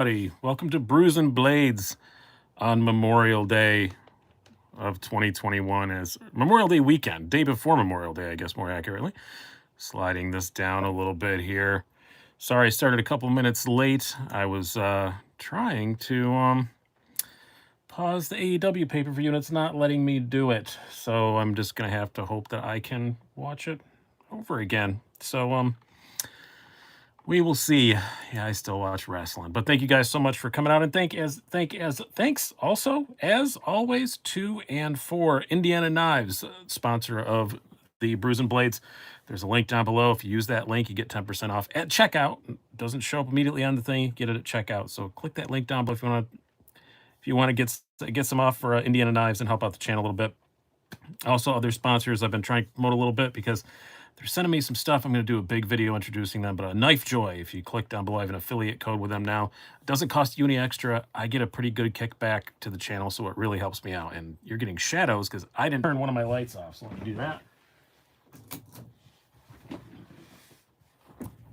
everybody. Welcome to Brews and Blades on Memorial Day of 2021 as Memorial Day weekend, day before Memorial Day, I guess more accurately. Sliding this down a little bit here. Sorry, I started a couple minutes late. I was trying to pause the AEW pay-per-view and it's not letting me do it. So I'm just gonna have to hope that I can watch it over again. So we will see. Yeah, I still watch wrestling. But thank you guys so much for coming out, and thanks also, as always, to and for Indiana Knives, sponsor of the Brews and Blades. There's a link down below. If you use that link, you get 10% off at checkout. It doesn't show up immediately on the thing. Get it at checkout. So click that link down below if you want to get some off for Indiana Knives and help out the channel a little bit. Also, other sponsors I've been trying to promote a little bit because they're sending me some stuff. I'm going to do a big video introducing them, but Knife Joy, if you click down below, I have an affiliate code with them now. It doesn't cost you any extra. I get a pretty good kickback to the channel, so it really helps me out. And you're getting shadows because I didn't turn one of my lights off, so let me do that.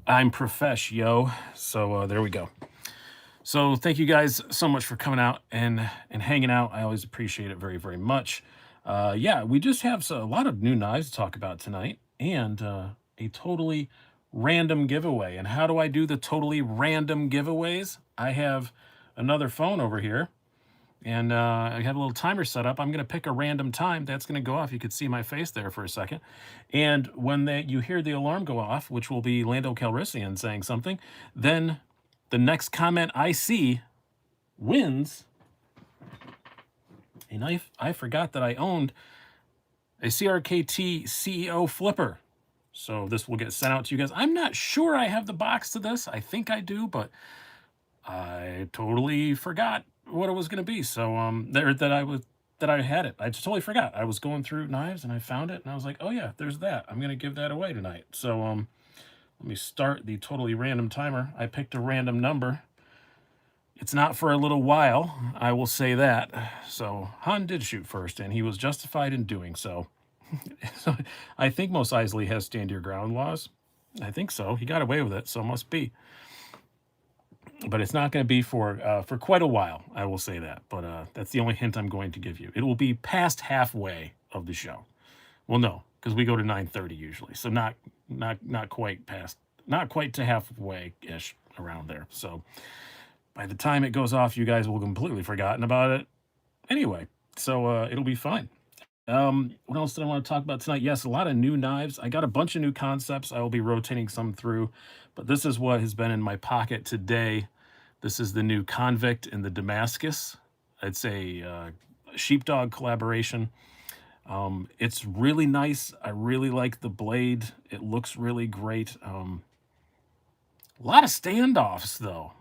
I'm profesh, yo. So there we go. So thank you guys so much for coming out and hanging out. I always appreciate it very, very much. Yeah, we just have a lot of new knives to talk about tonight and a totally random giveaway. And how do I do the totally random giveaways? I have another phone over here and I have a little timer set up. I'm going to pick a random time. That's going to go off. You could see my face there for a second. And when you hear the alarm go off, which will be Lando Calrissian saying something, then the next comment I see wins a knife I forgot that I owned, a CRKT CEO flipper. So this will get sent out to you guys. I'm not sure I have the box to this. I think I do, but I totally forgot what it was going to be. So that I had it. I just totally forgot. I was going through knives and I found it and I was like, oh yeah, there's that. I'm going to give that away tonight. So let me start the totally random timer. I picked a random number. It's not for a little while, I will say that. So Han did shoot first, and he was justified in doing so. So I think Mos Eisley has stand your ground laws. I think so. He got away with it, so it must be. But it's not going to be for quite a while, I will say that. But that's the only hint I'm going to give you. It will be past halfway of the show. Well, no, because we go to 9:30 usually, so not quite past, not quite to halfway-ish around there. So by the time it goes off, you guys will have completely forgotten about it anyway. So it'll be fine. What else did I want to talk about tonight? Yes, a lot of new knives. I got a bunch of new concepts. I will be rotating some through, but this is what has been in my pocket today. This is the new Convict and the Damascus. It's a sheepdog collaboration. It's really nice. I really like the blade. It looks really great. A lot of standoffs though.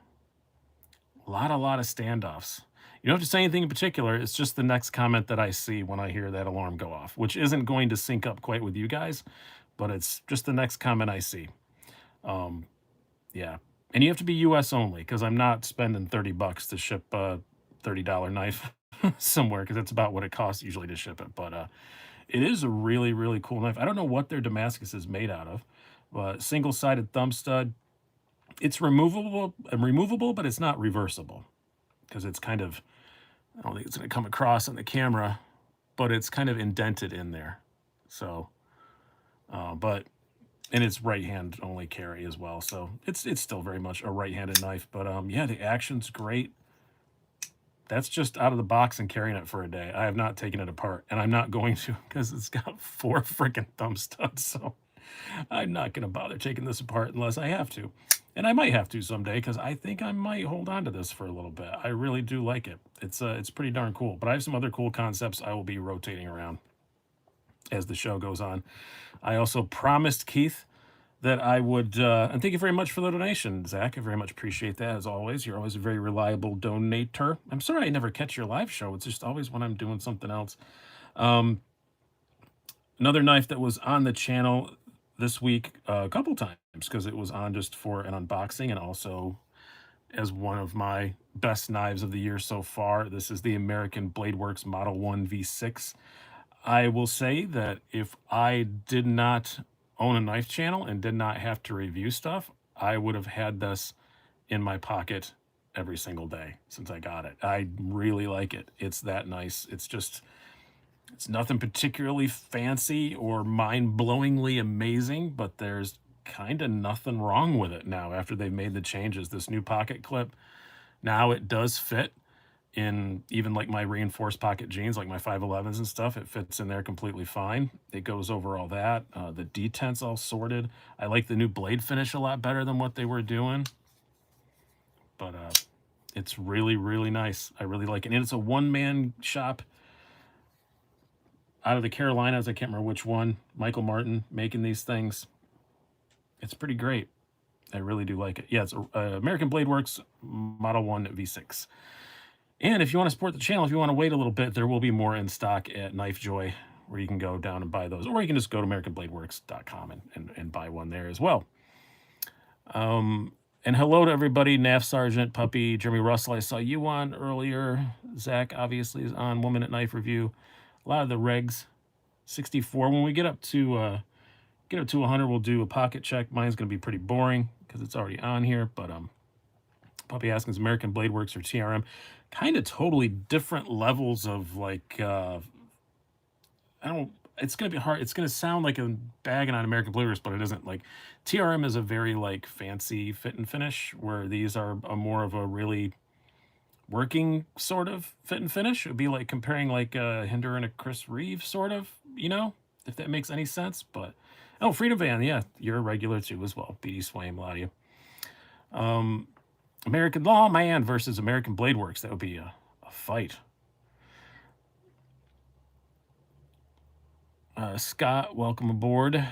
A lot of standoffs. You don't have to say anything in particular. It's just the next comment that I see when I hear that alarm go off, which isn't going to sync up quite with you guys, but it's just the next comment I see. Yeah. And you have to be US only because I'm not spending $30 to ship a $30 knife somewhere because that's about what it costs usually to ship it. But it is a really, really cool knife. I don't know what their Damascus is made out of, but single-sided thumb stud. It's removable, but it's not reversible because it's kind of, I don't think it's going to come across on the camera, but it's kind of indented in there. So, and it's right hand only carry as well. So it's still very much a right-handed knife, but yeah, the action's great. That's just out of the box and carrying it for a day. I have not taken it apart, and I'm not going to because it's got 4 freaking thumb studs. So I'm not going to bother taking this apart unless I have to. And I might have to someday because I think I might hold on to this for a little bit. I really do like it. It's pretty darn cool. But I have some other cool concepts I will be rotating around as the show goes on. I also promised Keith that I would, and thank you very much for the donation, Zach. I very much appreciate that, as always. You're always a very reliable donator. I'm sorry I never catch your live show. It's just always when I'm doing something else. Another knife that was on the channel this week a couple times because it was on just for an unboxing and also as one of my best knives of the year so far. This is the American Blade Works Model 1 V6. I will say that if I did not own a knife channel and did not have to review stuff, I would have had this in my pocket every single day since I got it. I really like it. It's that nice. It's nothing particularly fancy or mind-blowingly amazing, but there's kind of nothing wrong with it now after they've made the changes. This new pocket clip, now it does fit in even like my reinforced pocket jeans, like my 511s and stuff. It fits in there completely fine. It goes over all that. The detent's all sorted. I like the new blade finish a lot better than what they were doing. But it's really, really nice. I really like it. And it's a one-man shop out of the Carolinas. I can't remember which one. Michael Martin making these things. It's pretty great. I really do like it. Yeah, it's American Blade Works Model 1 V6. And if you want to support the channel, if you want to wait a little bit, there will be more in stock at Knife Joy, where you can go down and buy those. Or you can just go to AmericanBladeWorks.com and buy one there as well. And hello to everybody. NAF Sergeant, Puppy, Jeremy Russell. I saw you on earlier. Zach obviously is on. Woman at Knife Review. A lot of the regs. 64. When we get up to 100, we'll do a pocket check. Mine's going to be pretty boring because it's already on here. But Puppy asking, is American Blade Works or TRM? Kind of totally different levels of like, it's going to be hard. It's going to sound like a bagging on American Blade Works, but it isn't. Like TRM is a very like fancy fit and finish, where these are a more of a really working sort of fit and finish. It would be like comparing like a Hinder and a Chris Reeve sort of, if that makes any sense. But oh, Freedom Van, yeah, you're a regular too as well. BD Swaim, a lot of you. American Lawman versus American Blade Works. That would be a fight. Scott, welcome aboard.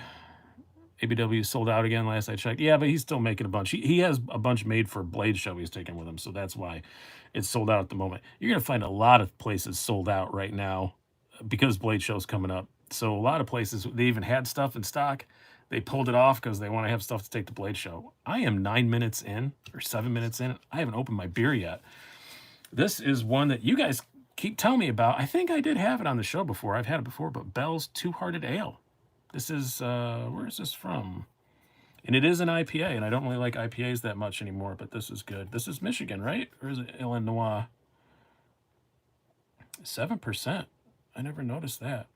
ABW sold out again last I checked. Yeah, but he's still making a bunch. He has a bunch made for Blade Show he's taking with him, so that's why it's sold out at the moment. You're going to find a lot of places sold out right now because Blade Show's coming up. So a lot of places, they even had stuff in stock. They pulled it off because they want to have stuff to take to Blade Show. I am 9 minutes in or 7 minutes in. I haven't opened my beer yet. This is one that you guys keep telling me about. I think I did have it on the show before. I've had it before, but Bell's Two-Hearted Ale. This is, where is this from? And it is an IPA, and I don't really like IPAs that much anymore, but this is good. This is Michigan, right? Or is it Illinois? 7%. I never noticed that.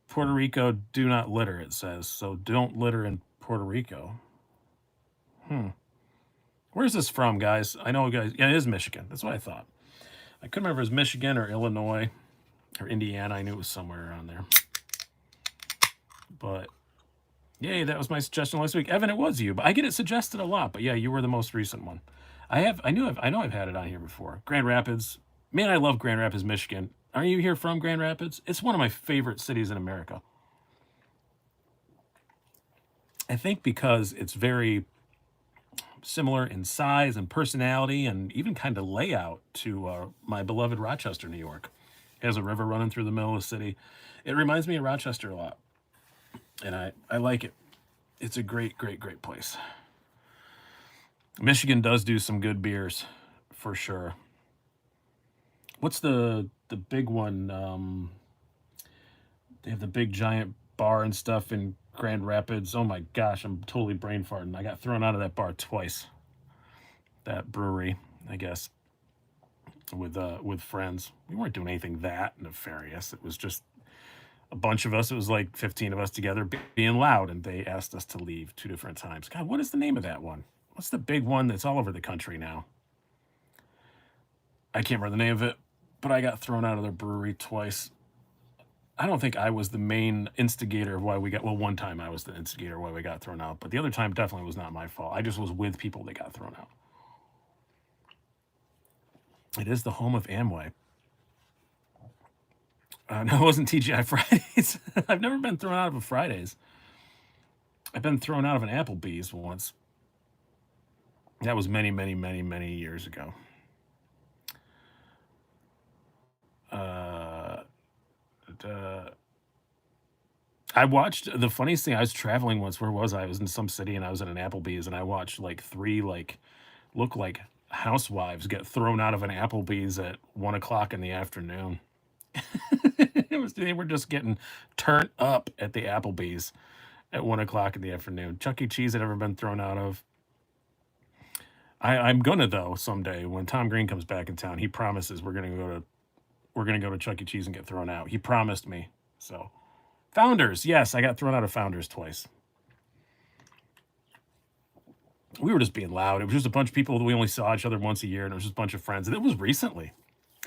Puerto Rico, do not litter, it says. So don't litter in Puerto Rico. Where's this from, guys? I know, guys. Yeah, it is Michigan. That's what I thought. I couldn't remember if it was Michigan or Illinois or Indiana. I knew it was somewhere around there. But yay, that was my suggestion last week. Evan, it was you, but I get it suggested a lot. But yeah, you were the most recent one. I know I've had it on here before. Grand Rapids. Man, I love Grand Rapids, Michigan. Are you here from Grand Rapids? It's one of my favorite cities in America. I think because it's very similar in size and personality and even kind of layout to my beloved Rochester, New York. It has a river running through the middle of the city. It reminds me of Rochester a lot. And I like it. It's a great, great, great place. Michigan does do some good beers, for sure. What's the big one? They have the big giant bar and stuff in Grand Rapids. Oh my gosh, I'm totally brain farting. I got thrown out of that bar twice. That brewery, I guess, with friends. We weren't doing anything that nefarious. It was just a bunch of us. It was like 15 of us together being loud, and they asked us to leave 2 different times. God, what is the name of that one? What's the big one that's all over the country now? I can't remember the name of it, but I got thrown out of their brewery twice. I don't think I was the main instigator of why we got, well, one time I was the instigator of why we got thrown out, but the other time definitely was not my fault. I just was with people that got thrown out. It is the home of Amway. No, it wasn't TGI Fridays. I've never been thrown out of a Fridays. I've been thrown out of an Applebee's once. That was many, many, many, many years ago. I watched, the funniest thing, I was traveling once. Where was I? I was in some city, and I was at an Applebee's, and I watched like 3 look like housewives get thrown out of an Applebee's at 1 o'clock in the afternoon. They were just getting turned up at the Applebee's at 1 o'clock in the afternoon. Chuck E. Cheese had ever been thrown out of. I'm gonna though someday when Tom Green comes back in town. He promises we're gonna go to Chuck E. Cheese and get thrown out. He promised me. So Founders, yes, I got thrown out of Founders twice. We were just being loud. It was just a bunch of people that we only saw each other once a year, and it was just a bunch of friends. And it was recently.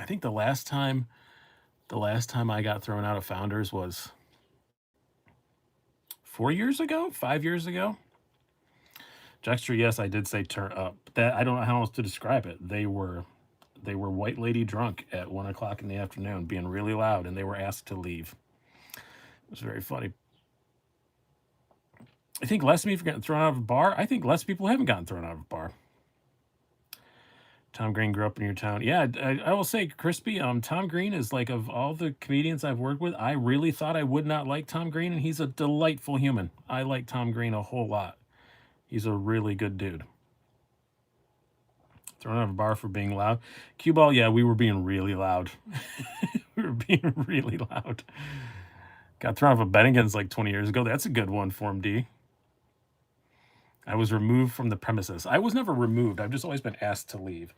I think the last time I got thrown out of Founders was 4 years ago, 5 years ago. Jexter, yes, I did say turn up. That I don't know how else to describe it. They were white lady drunk at 1 o'clock in the afternoon, being really loud, and they were asked to leave. It was very funny. I think less of me for getting thrown out of a bar. I think less people haven't gotten thrown out of a bar. Tom Green grew up in your town. Yeah, I will say, Crispy, Tom Green is like, of all the comedians I've worked with, I really thought I would not like Tom Green, and he's a delightful human. I like Tom Green a whole lot. He's a really good dude. Thrown out of a bar for being loud. Cue ball, yeah, we were being really loud. We were being really loud. Got thrown out of a Bennigan's like 20 years ago. That's a good one, Form D. I was removed from the premises. I was never removed. I've just always been asked to leave.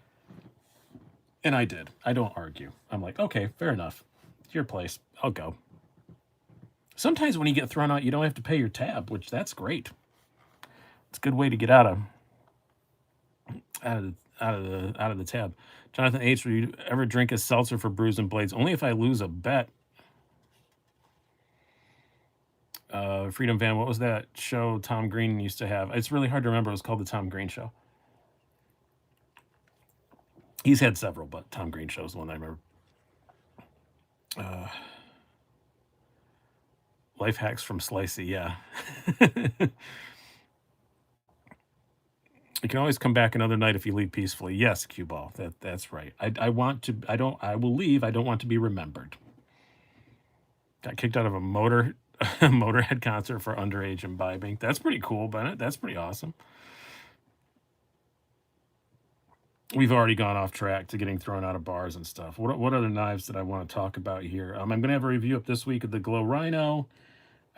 And I did. I don't argue. I'm like, okay, fair enough. It's your place. I'll go. Sometimes when you get thrown out, you don't have to pay your tab, which that's great. It's a good way to get out of the tab. Jonathan H., will you ever drink a seltzer for Brews and Blades? Only if I lose a bet. Freedom Van, what was that show Tom Green used to have? It's really hard to remember. It was called the Tom Green Show. He's had several, but Tom Green Show is the one I remember. Life hacks from Slicey, yeah. You can always come back another night if you leave peacefully. Yes, cue ball. That's right. I will leave. I don't want to be remembered. Got kicked out of a Motorhead concert for underage imbibing. That's pretty cool, Bennett. That's pretty awesome. We've already gone off track to getting thrown out of bars and stuff. What other knives did I want to talk about here? I'm going to have a review up this week of the Glow Rhino.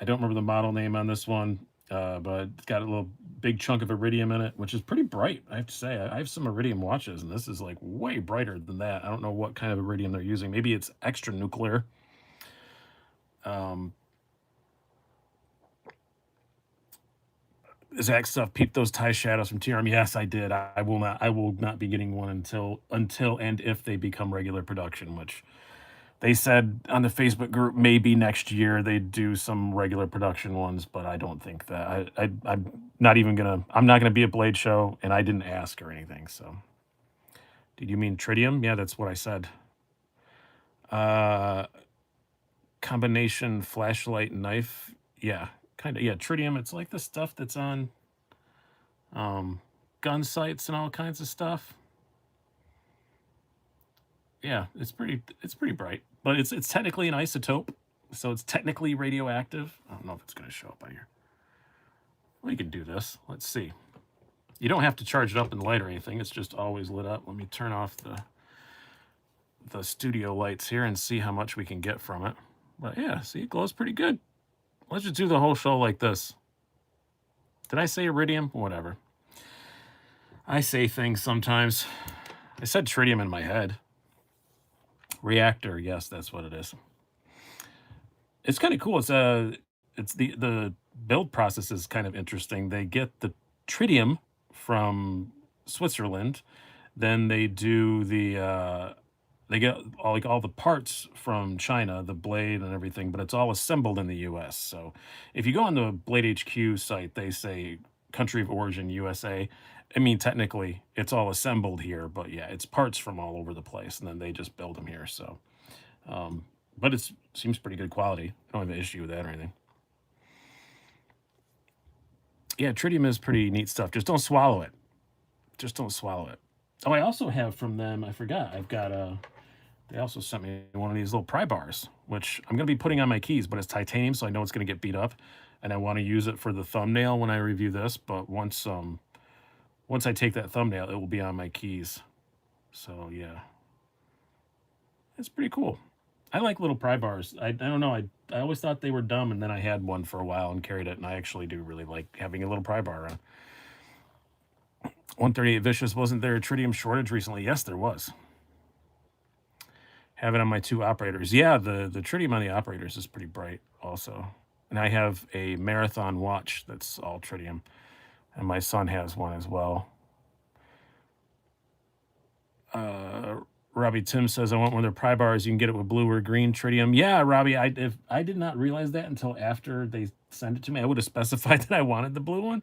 I don't remember the model name on this one, but it's got a little big chunk of iridium in it, which is pretty bright, I have to say. I have some iridium watches, and this is like way brighter than that. I don't know what kind of iridium they're using. Maybe it's extra nuclear. Zach stuff, peep those tie shadows from TRM. Yes, I did. I will not be getting one until and if they become regular production, which they said on the Facebook group maybe next year they'd do some regular production ones, but I don't think that. I'm not gonna be at Blade Show, and I didn't ask or anything. So, did you mean Tritium? Yeah, that's what I said. Combination flashlight knife. Yeah, kind of. Yeah, Tritium. It's like the stuff that's on gun sights and all kinds of stuff. Yeah, it's pretty bright, but it's technically an isotope, so it's technically radioactive. I don't know if it's going to show up on here. We can do this. Let's see. You don't have to charge it up in the light or anything. It's just always lit up. Let me turn off the studio lights here and see how much we can get from it. But yeah, see, it glows pretty good. Let's just do the whole show like this. Did I say iridium? Whatever. I say things sometimes. I said tritium in my head. Reactor, yes, that's what it is. It's kind of cool. It's the build process is kind of interesting. They get the tritium from Switzerland, then they do they get all the parts from China, the blade and everything, but it's all assembled in the US. So if you go on the Blade HQ site, they say country of origin USA. I mean, technically it's all assembled here, but yeah, it's parts from all over the place, and then they just build them here. So, but it seems pretty good quality. I don't have an issue with that or anything. Yeah, tritium is pretty neat stuff. Just don't swallow it. Just don't swallow it. Oh, I also have from them, I forgot, I've got they also sent me one of these little pry bars, which I'm going to be putting on my keys, but it's titanium, so I know it's going to get beat up, and I want to use it for the thumbnail when I review this, but once I take that thumbnail, it will be on my keys. So, yeah. It's pretty cool. I like little pry bars. I don't know. I always thought they were dumb, and then I had one for a while and carried it, and I actually do really like having a little pry bar around. 138 Vicious, wasn't there a Tritium Shortage recently? Yes, there was. Have it on my 2 operators. Yeah, the Tritium on the operators is pretty bright also. And I have a Marathon watch that's all Tritium. And my son has one as well. Robbie Tim says, I want one of their pry bars. You can get it with blue or green Tritium. Yeah, Robbie, I did not realize that until after they sent it to me. I would have specified that I wanted the blue one,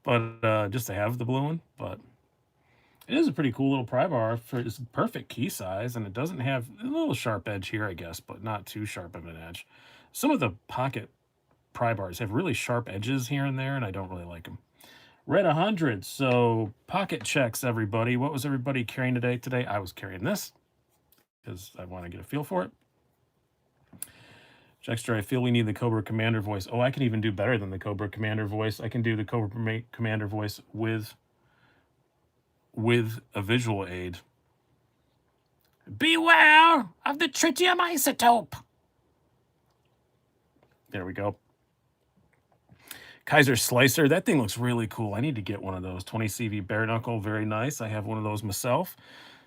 but just to have the blue one. But it is a pretty cool little pry bar. It's perfect key size, and it doesn't have a little sharp edge here, I guess, but not too sharp of an edge. Some of the pocket pry bars have really sharp edges here and there, and I don't really like them. Red 100. So pocket checks, everybody. What was everybody carrying today? Today I was carrying this because I want to get a feel for it. Jexter, I feel we need the Cobra Commander voice. Oh, I can even do better than the Cobra Commander voice. I can do the Cobra Commander voice with a visual aid. Beware of the tritium isotope. There we go. Kaiser Slicer, that thing looks really cool. I need to get one of those. 20 CV bare knuckle, very nice. I have one of those myself.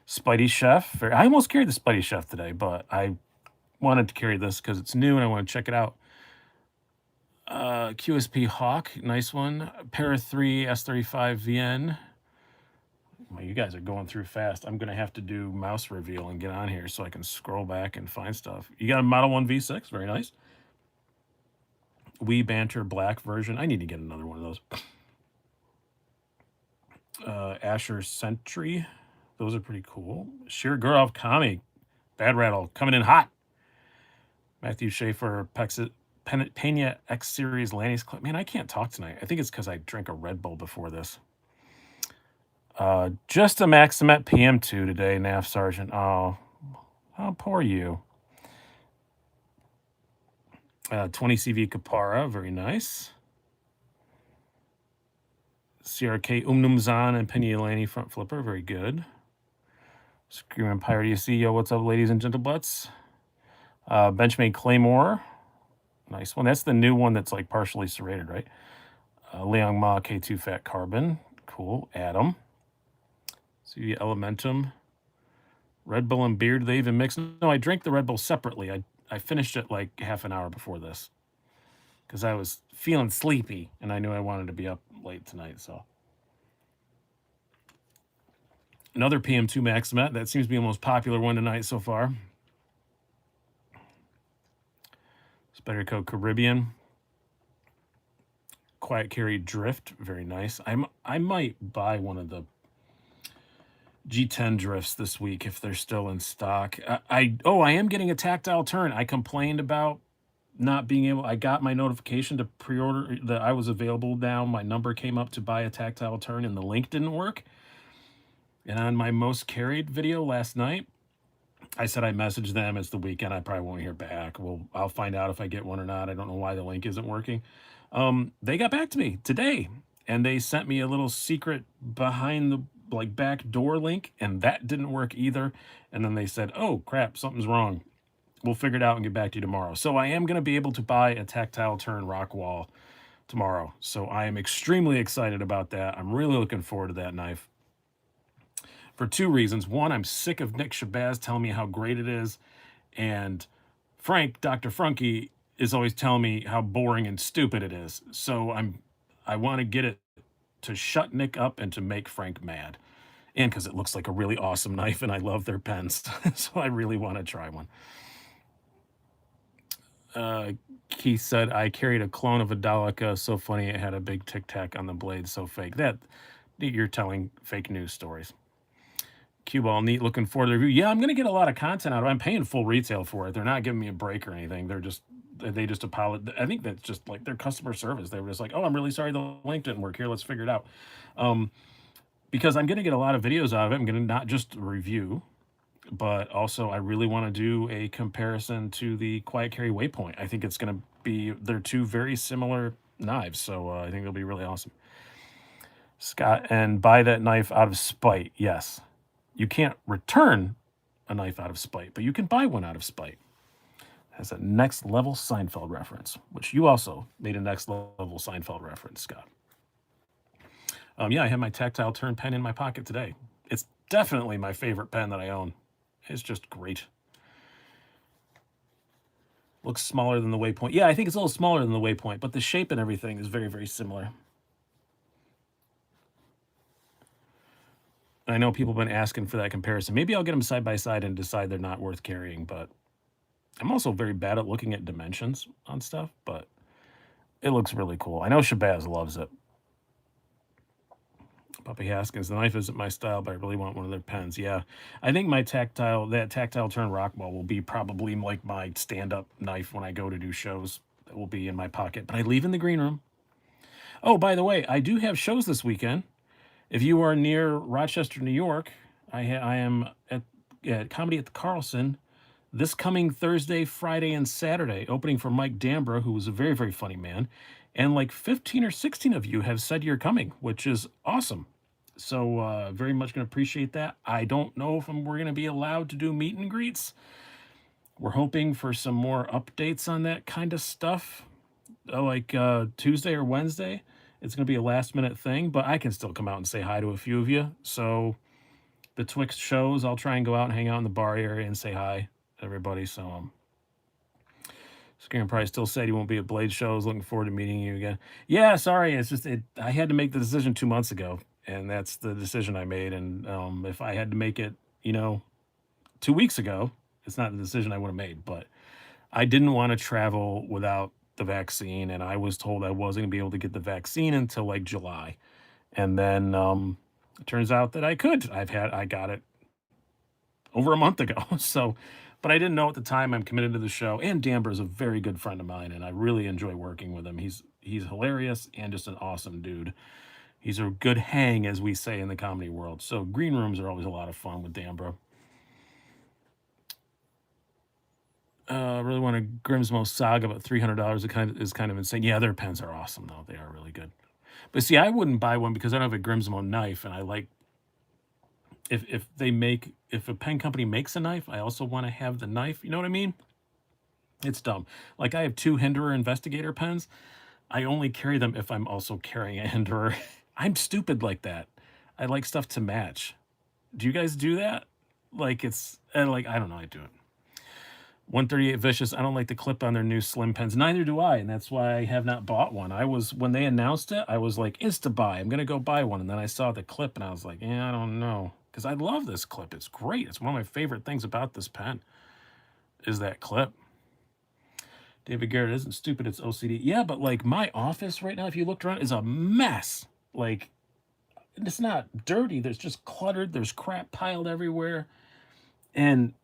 Spidey Chef, I almost carried the Spidey Chef today, but I wanted to carry this because it's new and I want to check it out. QSP Hawk, nice one. Para 3 S35 VN. Well, you guys are going through fast. I'm going to have to do mouse reveal and get on here so I can scroll back and find stuff. You got a Model 1 V6, very nice. Wii Banter Black version. I need to get another one of those. Asher Sentry. Those are pretty cool. Sheer Gurov Kami. Bad Rattle coming in hot. Matthew Schaefer, Pena X Series Lanny's Clip. Man, I can't talk tonight. I think it's because I drank a Red Bull before this. Just a Maximet PM2 today, NAF Sergeant. Oh, poor you. 20 CV Kapara, very nice. CRK Umnumzan and Penny Eleni front flipper, very good. Screaming Pirate EC, yo, what's up, ladies and gentlebutts? Benchmade Claymore, nice one. That's the new one that's like partially serrated, right? Liang Ma K2 Fat Carbon, cool. Adam. CV Elementum. Red Bull and beer, do they even mix? No, I drank the Red Bull separately. I finished it like half an hour before this because I was feeling sleepy and I knew I wanted to be up late tonight. So another PM2 Maximet. That seems to be the most popular one tonight so far. Spider Code Caribbean. Quiet Carry Drift, very nice. I might buy one of the G10 drifts this week if they're still in stock. I am getting a tactile turn. I complained about not being able. I got my notification to pre-order that I was available now. My number came up to buy a tactile turn and the link didn't work. And on my most carried video last night, I said I messaged them. It's the weekend. I probably won't hear back. Well, I'll find out if I get one or not. I don't know why the link isn't working. They got back to me today and they sent me a little secret behind the back door link, and that didn't work either. And then they said, oh crap, something's wrong. We'll figure it out and get back to you tomorrow. So I am going to be able to buy a tactile turn rock wall tomorrow. So I am extremely excited about that. I'm really looking forward to that knife for 2 reasons. One, I'm sick of Nick Shabazz telling me how great it is. And Frank, Dr. Frunky, is always telling me how boring and stupid it is. So I want to get it to shut Nick up and to make Frank mad. And because it looks like a really awesome knife and I love their pens. So I really want to try one. Keith said, I carried a clone of a Daleka. So funny it had a big tic tac on the blade. So fake. That you're telling fake news stories. Cue ball, neat, looking forward to the review. Yeah, I'm going to get a lot of content out of it. I'm paying full retail for it. They're not giving me a break or anything. They just apologize. I think that's just like their customer service. They were just like, oh, I'm really sorry the link didn't work. Here, let's figure it out. Because I'm going to get a lot of videos out of it. I'm going to not just review, but also I really want to do a comparison to the Quiet Carry Waypoint. I think it's going to be, they're 2 very similar knives. So I think it'll be really awesome. Scott, and buy that knife out of spite. Yes. You can't return a knife out of spite, but you can buy one out of spite. That's a Next Level Seinfeld reference, which you also made a Next Level Seinfeld reference, Scott. Yeah, I have my tactile turn pen in my pocket today. It's definitely my favorite pen that I own. It's just great. Looks smaller than the Waypoint. Yeah, I think it's a little smaller than the Waypoint, but the shape and everything is very, very similar. I know people have been asking for that comparison. Maybe I'll get them side by side and decide they're not worth carrying, but I'm also very bad at looking at dimensions on stuff, but it looks really cool. I know Shabazz loves it. Puppy Haskins, the knife isn't my style, but I really want one of their pens. Yeah, I think that tactile turn Rockwell will be probably like my stand-up knife when I go to do shows. That will be in my pocket, but I leave in the green room. Oh, by the way, I do have shows this weekend. If you are near Rochester, New York, I am at Comedy at the Carlson this coming Thursday, Friday, and Saturday, opening for Mike Dambra, who was a very, very funny man. And like 15 or 16 of you have said you're coming, which is awesome. So very much going to appreciate that. I don't know if we're going to be allowed to do meet and greets. We're hoping for some more updates on that kind of stuff, like Tuesday or Wednesday. It's going to be a last minute thing, but I can still come out and say hi to a few of you. So the Twix shows, I'll try and go out and hang out in the bar area and say hi to everybody. So Scream probably still said he won't be at Blade shows. Looking forward to meeting you again. Yeah, sorry. It's just I had to make the decision 2 months ago, and that's the decision I made. And if I had to make it, 2 weeks ago, it's not the decision I would have made. But I didn't want to travel without the vaccine, and I was told I wasn't gonna be able to get the vaccine until like July. And then it turns out that I could. I got it over a month ago. So, but I didn't know at the time. I'm committed to the show, and Damber is a very good friend of mine, and I really enjoy working with him. He's hilarious and just an awesome dude. He's a good hang, as we say in the comedy world. So green rooms are always a lot of fun with Dambro. Really want a Grimsmo Saga, but $300 is kind of insane. Yeah, their pens are awesome though. They are really good. But see, I wouldn't buy one because I don't have a Grimsmo knife, and I like if a pen company makes a knife, I also want to have the knife. You know what I mean? It's dumb. Like I have two Hinderer Investigator pens. I only carry them if I'm also carrying a Hinderer. I'm stupid like that. I like stuff to match. Do you guys do that? Like it's and like I don't know. I do it. 138 Vicious. I don't like the clip on their new slim pens. Neither do I, and that's why I have not bought one. When they announced it, I was like, insta buy. I'm gonna go buy one, and then I saw the clip, and I was like, yeah, I don't know, because I love this clip. It's great. It's one of my favorite things about this pen. Is that clip? David Garrett isn't stupid. It's OCD. Yeah, but like my office right now, if you looked around, is a mess. Like it's not dirty. There's just cluttered. There's crap piled everywhere, and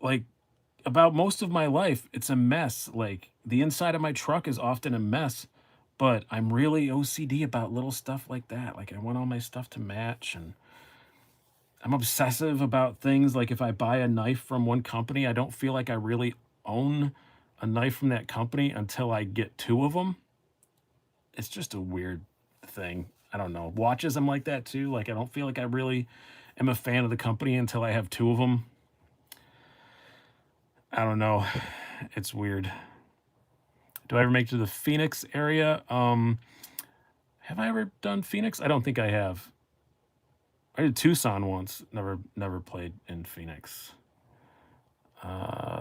like about most of my life, it's a mess. Like the inside of my truck is often a mess, but I'm really OCD about little stuff like that. Like I want all my stuff to match, and I'm obsessive about things. Like if I buy a knife from one company, I don't feel like I really own a knife from that company until I get two of them. It's just a weird thing. I don't know. Watches, I'm like that too. Like I don't feel like I really am a fan of the company until I have two of them. I don't know. It's weird. Do I ever make it to the Phoenix area? Have I ever done Phoenix? I don't think I have. I did Tucson once. Never played in Phoenix.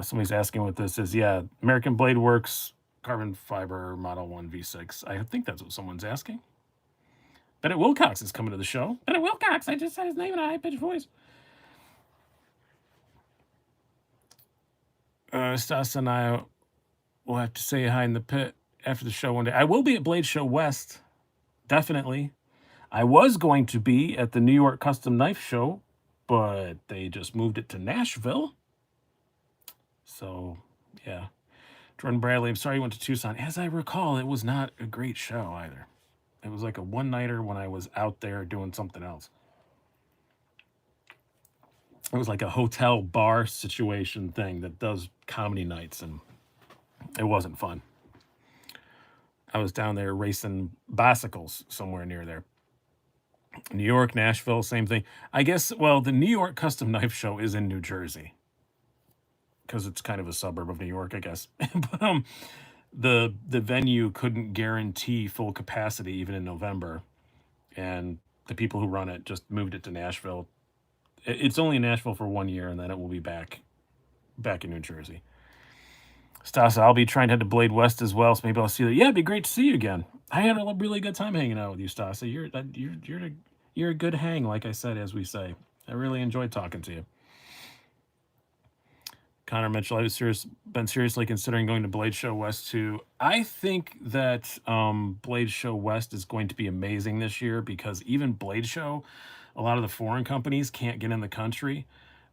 Somebody's asking what this is. Yeah, American Blade Works carbon fiber Model 1 V6. I think that's what someone's asking. Bennett Wilcox is coming to the show. Bennett Wilcox. I just said his name in a high-pitched voice. Stas and I will have to say hi in the pit after the show one day. I will be at Blade Show West. Definitely. I was going to be at the New York Custom Knife Show, but they just moved it to Nashville. So, yeah. Jordan Bradley, I'm sorry you went to Tucson. As I recall, it was not a great show either. It was like a one-nighter when I was out there doing something else. It was like a hotel bar situation thing that does comedy nights, and it wasn't fun. I was down there racing bicycles somewhere near there. New York, Nashville, same thing. I guess, well, the New York Custom Knife Show is in New Jersey because it's kind of a suburb of New York, I guess. But the venue couldn't guarantee full capacity even in November. and the people who run it just moved it to Nashville. It's only in Nashville for 1 year, and then it will be back in New Jersey. Stasa, I'll be trying to head to Blade West as well, so maybe I'll see you. Yeah, it'd be great to see you again. I had a really good time hanging out with you, Stasa. You're a good hang, like I said, as we say. I really enjoyed talking to you. Connor Mitchell, been seriously considering going to Blade Show West too. I think that Blade Show West is going to be amazing this year because even Blade Show, a lot of the foreign companies can't get in the country.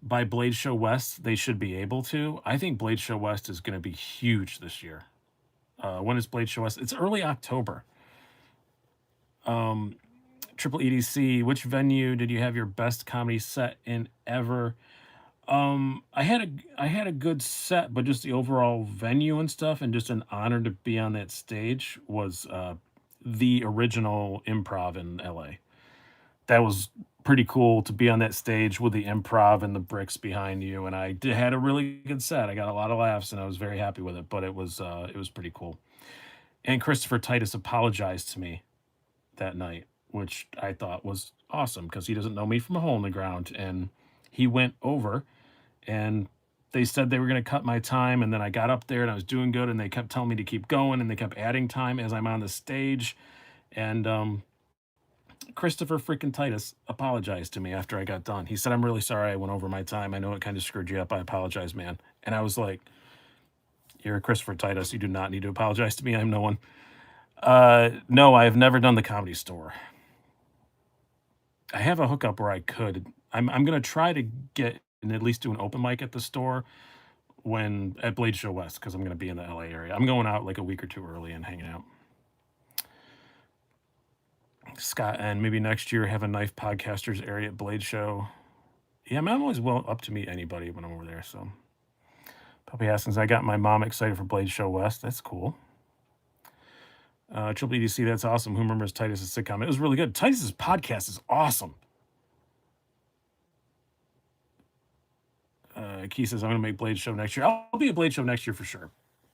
By Blade Show West, they should be able to. I think Blade Show West is going to be huge this year. When is Blade Show West? It's early October. Triple EDC, which venue did you have your best comedy set in ever? I had a good set, but just the overall venue and stuff, and just an honor to be on that stage was the original Improv in LA. That was pretty cool to be on that stage with the Improv and the bricks behind you, and had a really good set. I got a lot of laughs, and I was very happy with it. But it was pretty cool. And Christopher Titus apologized to me that night, which I thought was awesome because he doesn't know me from a hole in the ground, and he went over and they said they were going to cut my time, and then I got up there and I was doing good, and they kept telling me to keep going, and they kept adding time as I'm on the stage. And Christopher freaking Titus apologized to me after I got done. He said, "I'm really sorry I went over my time. I know it kind of screwed you up. I apologize, man." And I was like, "You're Christopher Titus. You do not need to apologize to me. I'm no one." No, I have never done the Comedy Store. I have a hookup where I could. I'm gonna try to get and at least do an open mic at the store at Blade Show West because I'm gonna be in the LA area. I'm going out like a week or two early and hanging out. Scott, and maybe next year have a Knife Podcasters area at Blade Show. Yeah, I'm always up to meet anybody when I'm over there. So, Puppy Haskins, I got my mom excited for Blade Show West. That's cool. Triple EDC, that's awesome. Who remembers Titus's sitcom? It was really good. Titus's podcast is awesome. Key says, I'm going to make Blade Show next year. I'll be a Blade Show next year for sure.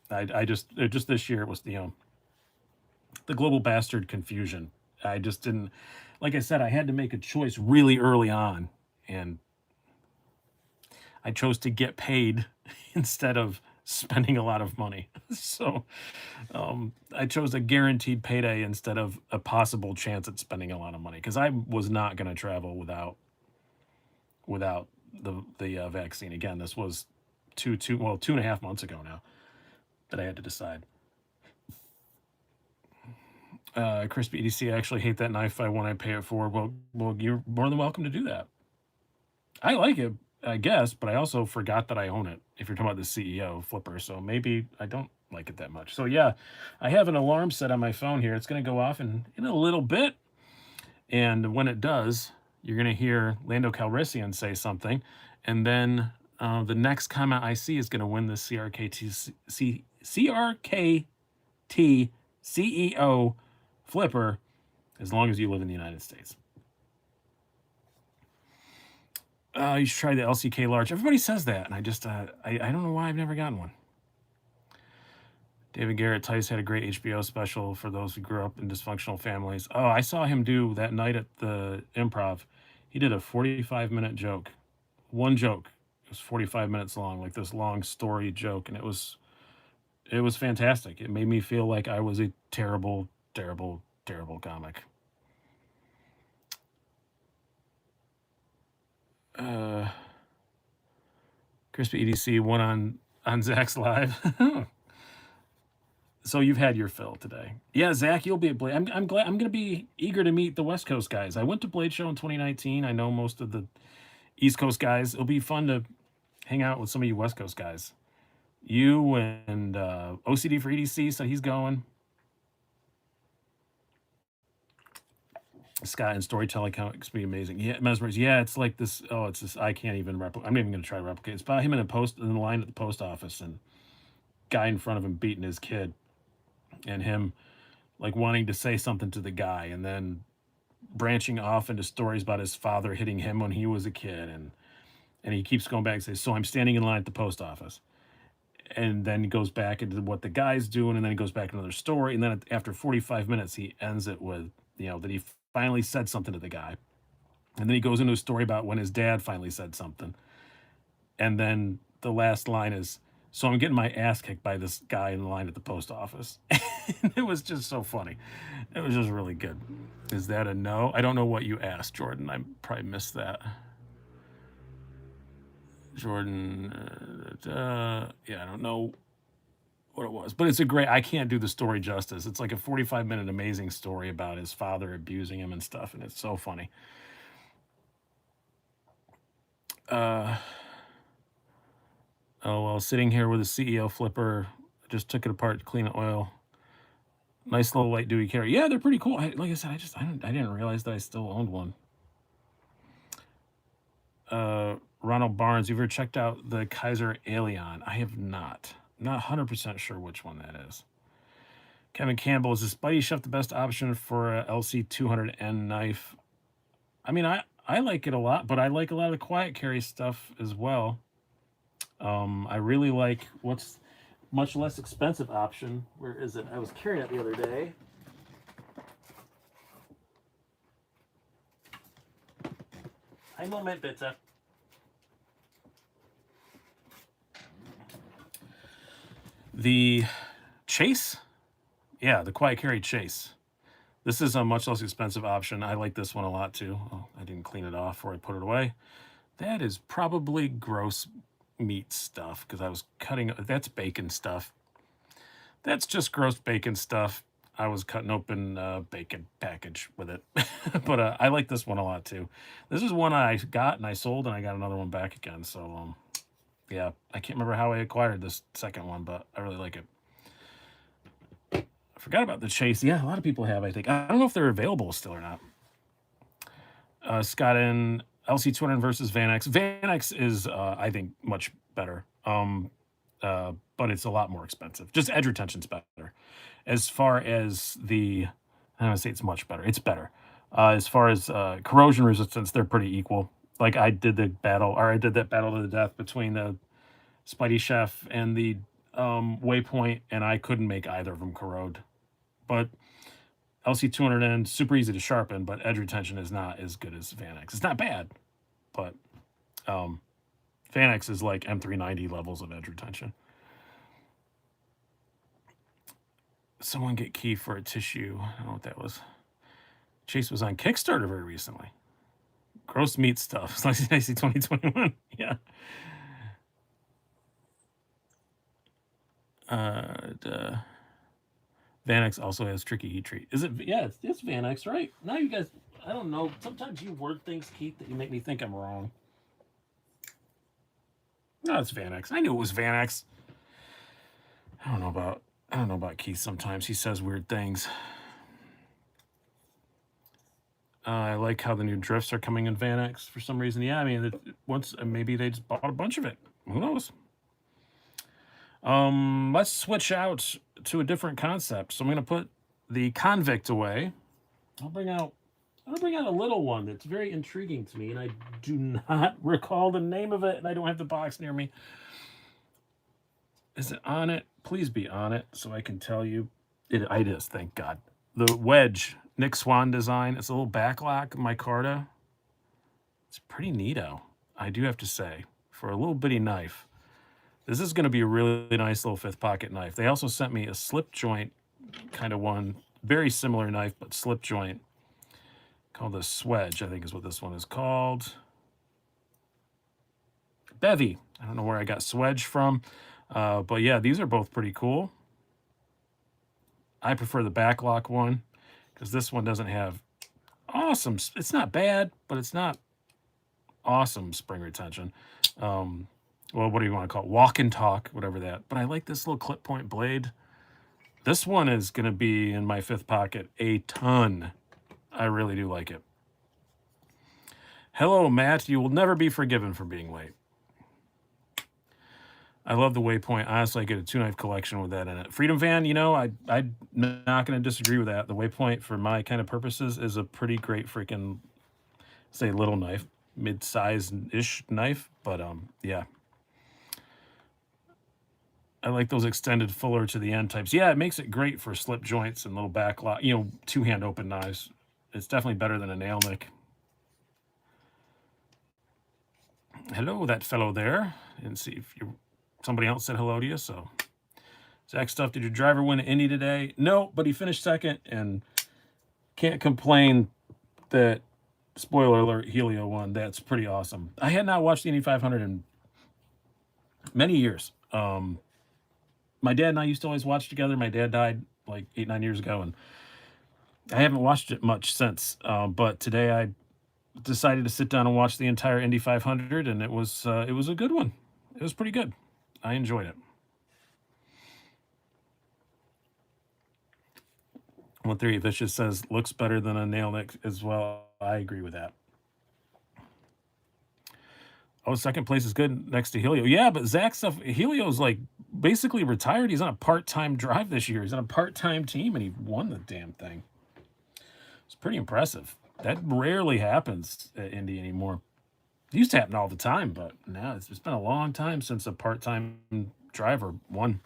I just this year it was, the global bastard confusion. I just didn't, like I said, I had to make a choice really early on, and I chose to get paid instead of spending a lot of money. So I chose a guaranteed payday instead of a possible chance at spending a lot of money because I was not going to travel without the vaccine. Again, this was 2.5 months ago now that I had to decide. Crispy EDC, I actually hate that knife when I pay it forward. Well, you're more than welcome to do that. I like it, I guess, but I also forgot that I own it. If you're talking about the CEO Flipper, so maybe I don't like it that much. So yeah, I have an alarm set on my phone here. It's going to go off in a little bit, and when it does, you're going to hear Lando Calrissian say something, and then the next comment I see is going to win the CRKT CEO Flipper, as long as you live in the United States. You should try the LCK large. Everybody says that, and I just I don't know why I've never gotten one. David Garrett Tice had a great HBO special for those who grew up in dysfunctional families. Oh, I saw him do that night at the Improv. He did a 45-minute joke. One joke. It was 45 minutes long, like this long story joke, and it was fantastic. It made me feel like I was a terrible, terrible, terrible comic. Crispy EDC won on Zach's live. So you've had your fill today. Yeah, Zach, you'll be at Blade. I'm glad. I'm going to be eager to meet the West Coast guys. I went to Blade Show in 2019. I know most of the East Coast guys. It'll be fun to hang out with some of you West Coast guys. You and OCD for EDC, so he's going. Scott and storytelling comics be amazing. Yeah, Mesmerize. Yeah, it's like this. Oh, it's this. I can't even replicate. I'm not even going to try to replicate. It's about him in the line at the post office, and guy in front of him beating his kid, and him like wanting to say something to the guy, and then branching off into stories about his father hitting him when he was a kid, and he keeps going back and says, "So I'm standing in line at the post office," and then he goes back into what the guy's doing, and then he goes back to another story, and then after 45 minutes, he ends it with that he finally said something to the guy. And then he goes into a story about when his dad finally said something. And then the last line is, so I'm getting my ass kicked by this guy in the line at the post office. It was just so funny. It was just really good. Is that a no? I don't know what you asked, Jordan. I probably missed that. Jordan, yeah, I don't know what it was, but it's a great, I can't do the story justice. It's like a 45-minute amazing story about his father abusing him and stuff, and it's so funny. Oh, well, sitting here with a CEO flipper, just took it apart to clean the oil. Nice little light duty carry. Yeah, they're pretty cool. Like I said, I didn't realize that I still owned one. Ronald Barnes, you ever checked out the Kaiser Aeolian? I have not. I'm not 100% sure which one that is. Kevin Campbell, is the Spidey Chef the best option for a LC200N knife? I mean, I like it a lot, but I like a lot of the quiet carry stuff as well. I really like what's much less expensive option. Where is it? I was carrying it the other day. Ein Moment bitte. The Chase? Yeah, the quiet carry Chase. This is a much less expensive option. I like this one a lot too. Oh, I didn't clean it off before I put it away. That is probably gross meat stuff because I was cutting. That's bacon stuff. That's just gross bacon stuff. I was cutting open bacon package with it. But I like this one a lot too. This is one I got and I sold, and I got another one back again. So yeah, I can't remember how I acquired this second one, but I really like it. I forgot about the Chase. Yeah, a lot of people have, I think. I don't know if they're available still or not. Scott in LC200 versus Van-X. Van-X is, I think, much better. But it's a lot more expensive. Just edge retention's better. As far as the, I don't want to say it's much better. It's better. As far as corrosion resistance, they're pretty equal. Like I did that battle to the death between the Spidey Chef and the Waypoint, and I couldn't make either of them corrode. But LC200N, super easy to sharpen, but edge retention is not as good as Van-X. It's not bad, but Van-X is like M390 levels of edge retention. Someone get key for a tissue. I don't know what that was. Chase was on Kickstarter very recently. Gross meat stuff. Slicey Dicey 2021. Yeah. Van-X also has tricky heat treat. Is it? Yeah, it's Van-X, right? Now you guys, I don't know. Sometimes you word things, Keith, that you make me think I'm wrong. No, it's Van-X. I knew it was Van-X. I don't know about Keith. Sometimes he says weird things. I like how the new drifts are coming in Van-X for some reason. Yeah, I mean, once maybe they just bought a bunch of it. Who knows? Let's switch out to a different concept. So I'm going to put the Convict away. I'll bring out a little one that's very intriguing to me, and I do not recall the name of it, and I don't have the box near me. Is it on it? Please be on it so I can tell you. It is, thank God. The Wedge, Nick Swan design. It's a little backlock micarta. It's pretty neato, I do have to say, for a little bitty knife. This is going to be a really nice little fifth pocket knife. They also sent me a slip joint kind of one, very similar knife, but slip joint, called a Swedge, I think is what this one is called. Bevy. I don't know where I got Swedge from, but yeah, these are both pretty cool. I prefer the backlock one because this one doesn't have awesome. It's not bad, but it's not awesome spring retention. Well, what do you want to call it? Walk and talk, whatever that. But I like this little clip point blade. This one is going to be in my fifth pocket a ton. I really do like it. Hello, Matt. You will never be forgiven for being late. I love the Waypoint. Honestly, I get a two-knife collection with that in it. Freedom Van, you know, I'm not going to disagree with that. The Waypoint, for my kind of purposes, is a pretty great freaking, say, little knife. Mid-size-ish knife. But, yeah. I like those extended fuller to the end types. Yeah, it makes it great for slip joints and little back lock, you know, two-hand open knives. it's definitely better than a nail nick. Hello, that fellow there. Didn't see if somebody else said hello to you. So, Zach Stuff, did your driver win Indy today? No, but he finished second, and can't complain that, spoiler alert, Helio won. That's pretty awesome. I had not watched the Indy 500 in many years. My dad and I used to always watch together. My dad died like 8-9 years ago, and I haven't watched it much since. But today I decided to sit down and watch the entire Indy 500, and it was a good one. It was pretty good. I enjoyed it. 138 Vicious says looks better than a nail nick as well. I agree with that. Oh, second place is good next to Helio. Yeah, but Zach Stuff, Helio's like basically retired. He's on a part-time drive this year. He's on a part-time team, and he won the damn thing. It's pretty impressive. That rarely happens at Indy anymore. It used to happen all the time, but now it's been a long time since a part-time driver won.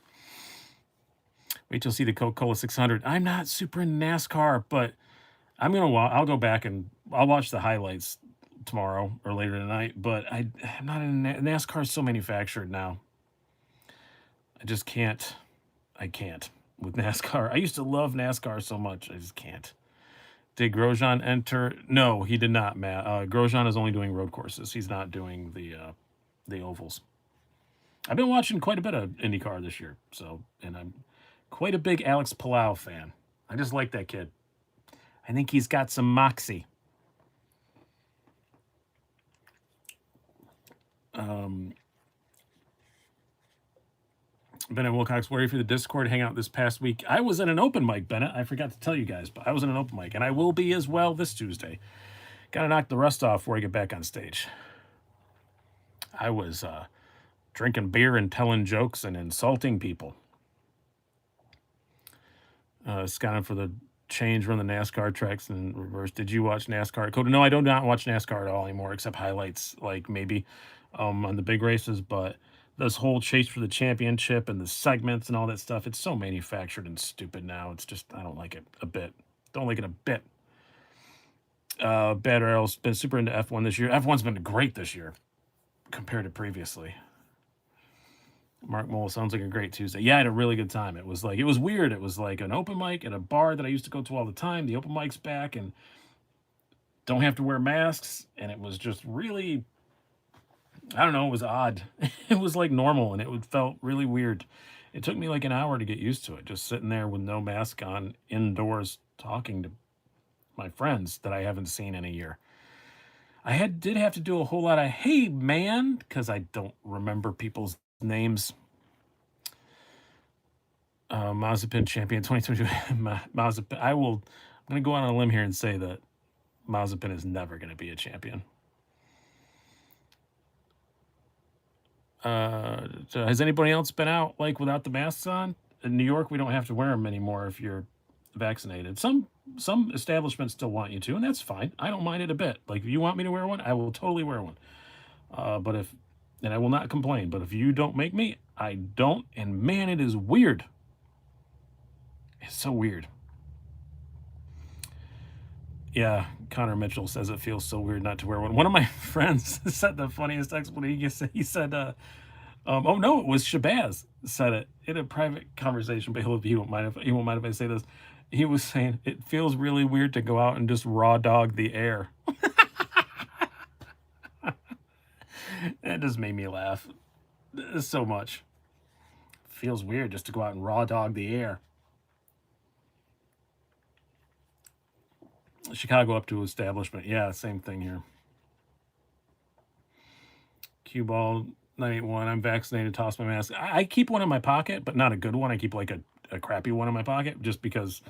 Wait till you see the Coca-Cola 600. I'm not super in NASCAR, but I'll go back and I'll watch the highlights tomorrow or later tonight. But I'm not in NASCAR. Is so manufactured now. I just can't. I can't with NASCAR. I used to love NASCAR so much. I just can't. Did Grosjean enter? No, he did not, Matt. Grosjean is only doing road courses. He's not doing the ovals. I've been watching quite a bit of IndyCar this year, and I'm quite a big Alex Palau fan. I just like that kid. I think he's got some moxie. Bennett Wilcox, where are you for the Discord hangout this past week? I was in an open mic, Bennett. I forgot to tell you guys, but I was in an open mic, and I will be as well this Tuesday. Got to knock the rust off before I get back on stage. I was drinking beer and telling jokes and insulting people. Scotland for the change, run the NASCAR tracks in reverse. Did you watch NASCAR? Coda, no, I do not watch NASCAR at all anymore, except highlights, like maybe on the big races. But this whole chase for the championship and the segments and all that stuff, it's so manufactured and stupid now. It's just, I don't like it a bit. Don't like it a bit. Bad Arrow's been super into F1 this year. F1's been great this year compared to previously. Mark Mole, sounds like a great Tuesday. Yeah, I had a really good time. It was weird. It was like an open mic at a bar that I used to go to all the time. The open mic's back and don't have to wear masks. And it was just really, I don't know, it was odd. It was like normal, and it felt really weird. It took me like an hour to get used to it, just sitting there with no mask on indoors talking to my friends that I haven't seen in a year. I did have to do a whole lot of, hey, man, because I don't remember people's names. Mazepin champion 2022. Mazepin. I'm going to go out on a limb here and say that Mazepin is never going to be a champion. Has anybody else been out like without the masks on? In New York, we don't have to wear them anymore if you're vaccinated. Some establishments still want you to, and that's fine. I don't mind it a bit. Like, if you want me to wear one, I will totally wear one. And I will not complain. But if you don't make me, I don't. And man, it is weird. It's so weird. Yeah, Connor Mitchell says it feels so weird not to wear one. One of my friends said the funniest explanation. He said, "Oh no, it was Shabazz said it in a private conversation." But he won't mind if I say this. He was saying it feels really weird to go out and just raw dog the air. That just made me laugh so much. Feels weird just to go out and raw dog the air. Chicago up to establishment. Yeah, same thing here. Cue ball 981. I'm vaccinated. Toss my mask. I keep one in my pocket, but not a good one. I keep like a crappy one in my pocket just because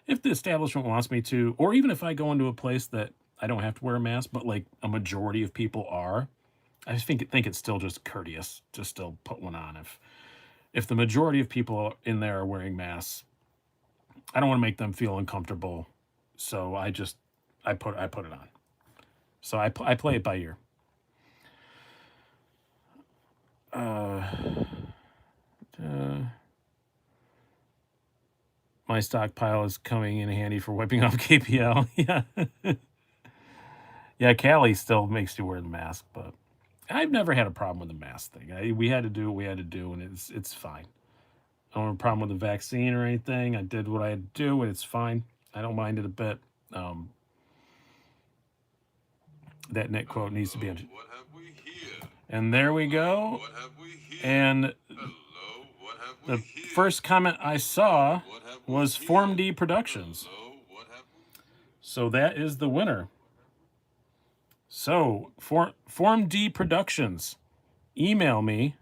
if the establishment wants me to, or even if I go into a place that I don't have to wear a mask, but like a majority of people are, I just think it's still just courteous to still put one on. If the majority of people in there are wearing masks, I don't want to make them feel uncomfortable. So I put it on. So I play it by ear. My stockpile is coming in handy for wiping off KPL. Yeah. Yeah, Cali still makes you wear the mask, but I've never had a problem with the mask thing. We had to do what we had to do, and it's fine. I don't have a problem with the vaccine or anything. I did what I had to do, and it's fine. I don't mind it a bit. Um, that Nick quote needs to be. What have we here? And there we go. What have we here? And Hello, what have we the here? first comment I saw What have we was here? Form D Productions. Hello, what have we? So that is the winner. So, Form D Productions, email me,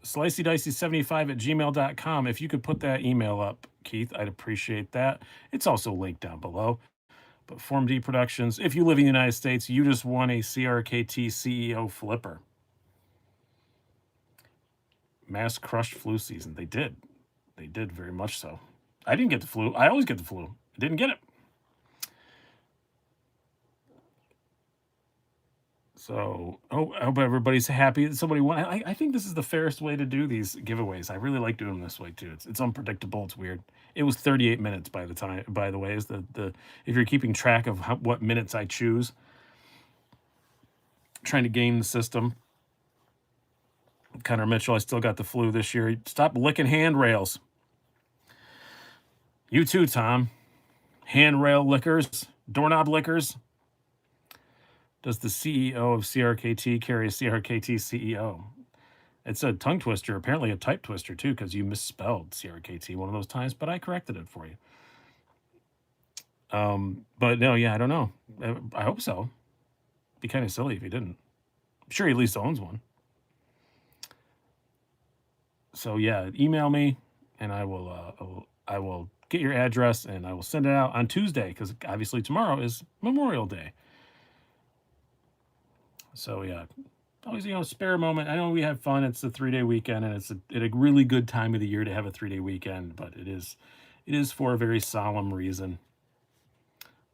slicydicey75@gmail.com. If you could put that email up, Keith, I'd appreciate that. It's also linked down below. But Form D Productions, if you live in the United States, you just won a CRKT CEO flipper. Mass crushed flu season. They did. They did very much so. I didn't get the flu. I always get the flu. I didn't get it. So, I hope everybody's happy that somebody won. I think this is the fairest way to do these giveaways. I really like doing them this way too. It's unpredictable. It's weird. It was 38 minutes by the way, is the if you're keeping track of what minutes I choose, trying to game the system. Connor Mitchell, I still got the flu this year. Stop licking handrails. You too, Tom. Handrail lickers, doorknob lickers. Does the CEO of CRKT carry a CRKT CEO? It's a tongue twister, apparently a type twister too, because you misspelled CRKT one of those times, but I corrected it for you. But no, yeah, I don't know. I hope so. Be kind of silly if he didn't. I'm sure he at least owns one. So yeah, email me, and I will get your address, and I will send it out on Tuesday, because obviously tomorrow is Memorial Day. So yeah, always spare a moment. I know we have fun. It's a 3-day weekend, and it's a really good time of the year to have a 3-day weekend. But it is for a very solemn reason.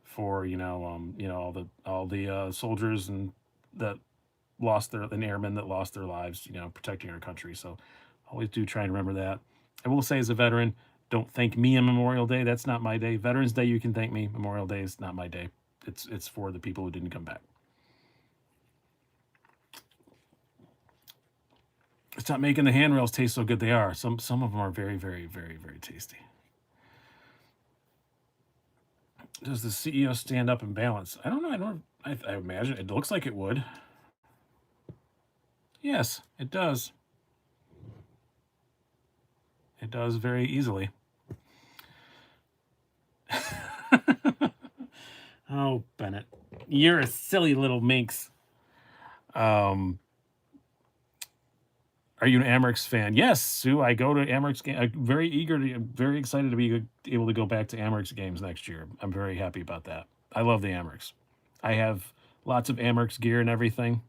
For all the soldiers and that lost and airmen that lost their lives, protecting our country. So always do try and remember that. I will say, as a veteran, don't thank me on Memorial Day. That's not my day. Veterans Day, you can thank me. Memorial Day is not my day. It's for the people who didn't come back. Stop making the handrails taste so good. They are. Some of them are very, very, very, very tasty. Does the CEO stand up and balance? I don't know. I imagine it looks like it would. Yes, it does. It does very easily. Oh, Bennett, you're a silly little minx. Are you an Amerks fan? Yes, Sue. I go to Amerks game. I'm very excited to be able to go back to Amerks games next year. I'm very happy about that. I love the Amerks. I have lots of Amerks gear and everything.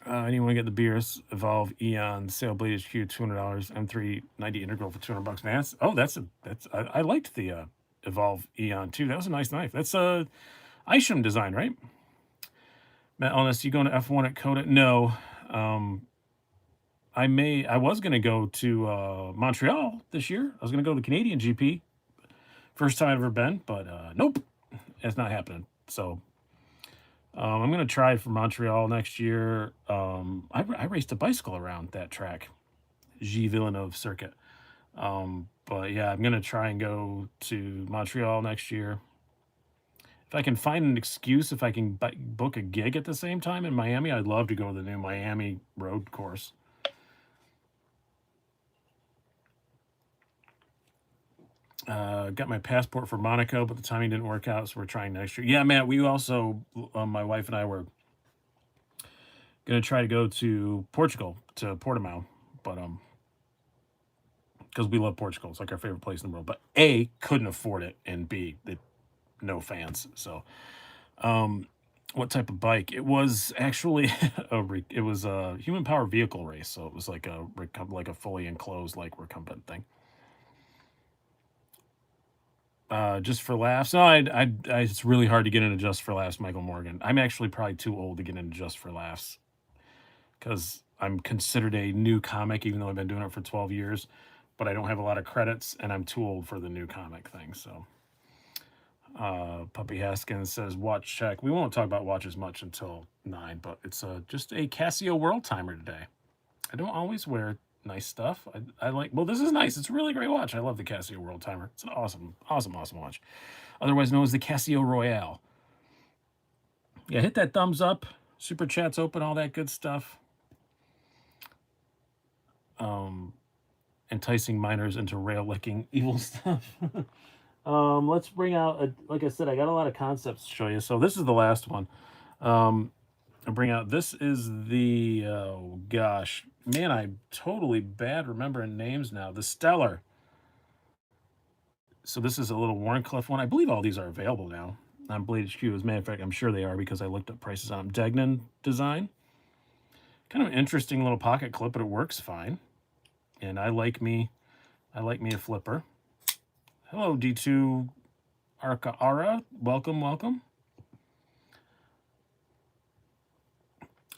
Anyone get the Beers Evolve Eon Sail Blade HQ $200 M390 integral for $200? Man, I liked the Evolve Eon too. That was a nice knife. That's a Isham design, right? Matt Elness, you going to F1 at Coda? No. I was going to go to Montreal this year. I was going to go to the Canadian GP. First time I've ever been, but nope. It's not happening. So I'm going to try for Montreal next year. I raced a bicycle around that track, G Villeneuve circuit. But yeah, I'm going to try and go to Montreal next year. If I can find an excuse, if I can book a gig at the same time in Miami, I'd love to go to the new Miami road course. Got my passport for Monaco, but the timing didn't work out, so we're trying next year. Yeah, Matt, we also, my wife and I were going to try to go to Portugal, to Portimao, but because we love Portugal. It's like our favorite place in the world. But A, couldn't afford it, and B, no fans. So what type of bike? It was actually a human power vehicle race, so it was like a fully enclosed like recumbent thing. Just for laughs. No, it's really hard to get into Just for Laughs, Michael Morgan. I'm actually probably too old to get into Just for Laughs, 'cause I'm considered a new comic, even though I've been doing it for 12 years. but I don't have a lot of credits, and I'm too old for the new comic thing. So, Puppy Haskins says, watch check. We won't talk about watches much until 9, but it's just a Casio World Timer today. I don't always wear nice stuff. I like, well, this is nice. It's a really great watch. I love the Casio World Timer. It's an awesome, awesome, awesome watch. Otherwise known as the Casio Royale. Yeah, hit that thumbs up. Super chat's open, all that good stuff. Enticing minors into rail licking evil stuff. Let's bring out, like I said, I got a lot of concepts to show you. So this is the last one. I'll bring out, this is the, oh gosh, man, I'm totally bad remembering names now. The Stellar. So this is a little Warncliffe one. I believe all these are available now on Blade HQ. As a matter of fact, I'm sure they are because I looked up prices on them. Degnan design. Kind of an interesting little pocket clip, but it works fine. And I like me a flipper. Hello, D2 Arca Ara. Welcome, welcome.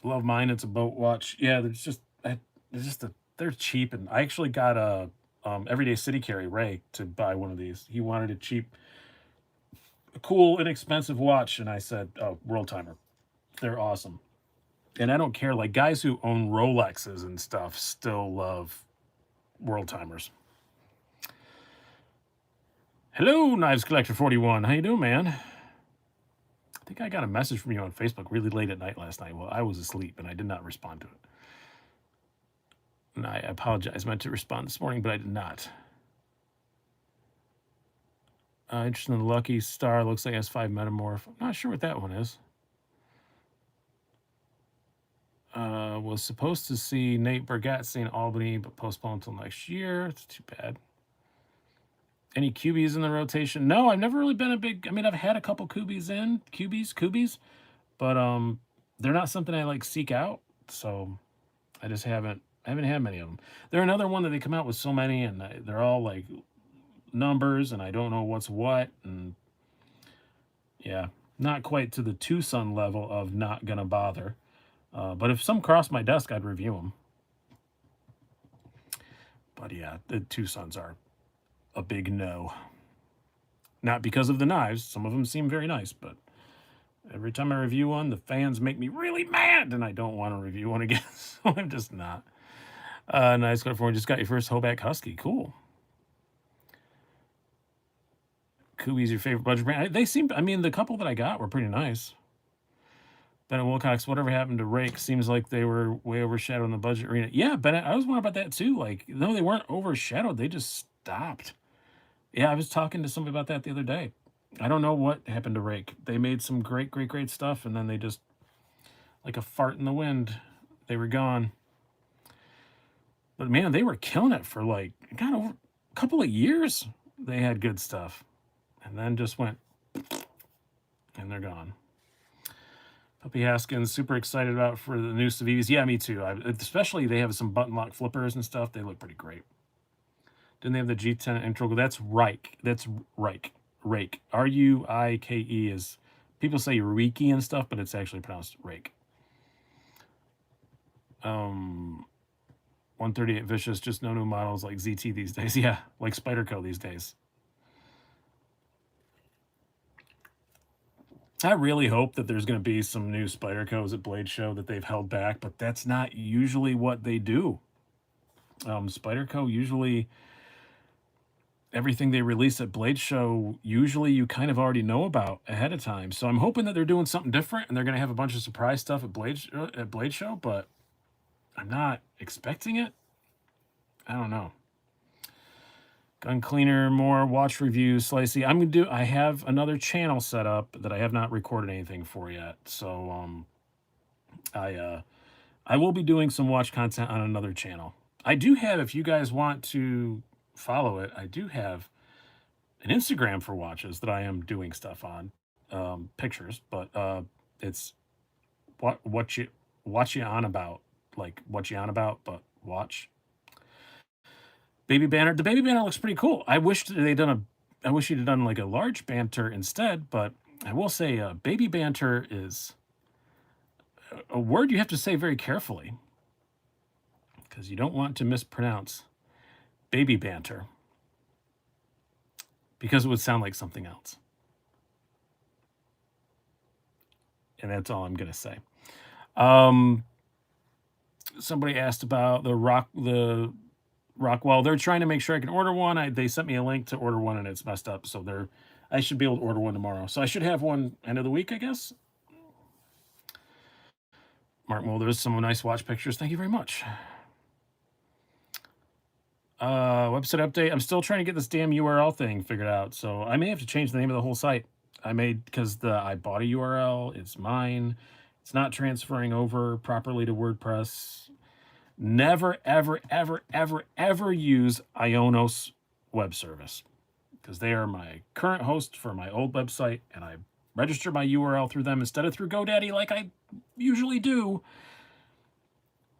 Love mine. It's a boat watch. Yeah, they're cheap, and I actually got a Everyday City Carry Ray to buy one of these. He wanted a cheap, cool, inexpensive watch, and I said, "Oh, World Timer. They're awesome." And I don't care. Like guys who own Rolexes and stuff still love World Timers. Hello, Knives Collector 41. How you doing, man? I think I got a message from you on Facebook really late at night last night. Well, I was asleep and I did not respond to it. And I apologize. I meant to respond this morning, but I did not. Interesting in the Lucky Star. Looks like S5 Metamorph. I'm not sure what that one is. Was supposed to see Nate Bargatze in Albany, but postponed until next year. It's too bad. Any QBs in the rotation? No, I've never really been a big. I mean, I've had a couple QBs, but they're not something I like seek out. So I just haven't had many of them. They're another one that they come out with so many, and they're all like numbers, and I don't know what's what, and yeah, not quite to the Tucson level of not gonna bother. But if some cross my desk, I'd review them. But yeah, the Tucsons are a big no. Not because of the knives. Some of them seem very nice, but every time I review one, the fans make me really mad, and I don't want to review one again, so I'm just not. Nice California, just got your first Hoback Husky. Cool. Kubi's your favorite budget brand? They seem, I mean, the couple that I got were pretty nice. Bennett Wilcox, whatever happened to Rake? Seems like they were way overshadowed in the budget arena. Yeah, Bennett, I was wondering about that too. Like, no, they weren't overshadowed. They just stopped. Yeah, I was talking to somebody about that the other day. I don't know what happened to Rake. They made some great, great, great stuff, and then they just, like a fart in the wind, they were gone. But man, they were killing it for like, God, over a couple of years. They had good stuff, and then just went, and they're gone. Puppy Haskins, super excited about for the new Civivis. Yeah, me too. Especially they have some button lock flippers and stuff. They look pretty great. Didn't they have the G10 intro? That's Reich. That's Reich. Rake. R-U-I-K-E is, people say Reiki and stuff, but it's actually pronounced Rake. 138 Vicious, just no new models like ZT these days. Yeah, like Spyderco these days. I really hope that there's going to be some new Spydercos at Blade Show that they've held back, but that's not usually what they do. Spyderco usually, everything they release at Blade Show, usually you kind of already know about ahead of time. So I'm hoping that they're doing something different and they're going to have a bunch of surprise stuff at Blade Show, but I'm not expecting it. I don't know. Gun Cleaner, more watch reviews, Slicey. I have another channel set up that I have not recorded anything for yet. So I will be doing some watch content on another channel. I do have, if you guys want to follow it, I do have an Instagram for watches that I am doing stuff on, pictures, but it's what you on about, like what you on about, but watch. Baby banner. The baby banner looks pretty cool. I wish you'd have done like a large banter instead, but I will say baby banter is a word you have to say very carefully because you don't want to mispronounce baby banter, because it would sound like something else. And that's all I'm going to say. Somebody asked about the Rockwell. They're trying to make sure I can order one. They sent me a link to order one and it's messed up. So I should be able to order one tomorrow. So I should have one end of the week, I guess. Mark Mulders, some nice watch pictures. Thank you very much. Website update. I'm still trying to get this damn URL thing figured out. So I may have to change the name of the whole site. Because I bought a URL. It's mine. It's not transferring over properly to WordPress. Never, ever, ever, ever, ever use Ionos web service, because they are my current host for my old website, and I registered my URL through them instead of through GoDaddy like I usually do.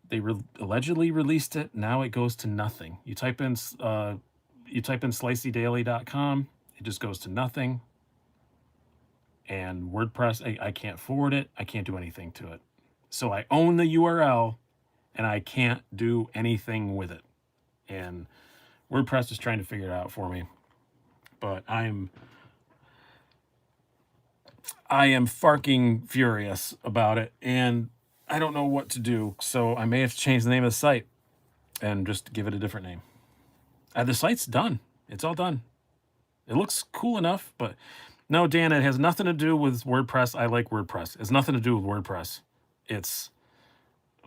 They allegedly released it. Now it goes to nothing. You type in sliceydaily.com. It just goes to nothing. And WordPress, I can't forward it. I can't do anything to it. So I own the URL, and I can't do anything with it. And WordPress is trying to figure it out for me. But I am farking furious about it, and I don't know what to do. So I may have to change the name of the site and just give it a different name. The site's done. It's all done. It looks cool enough, but no, Dan, it has nothing to do with WordPress. I like WordPress. It has nothing to do with WordPress. It's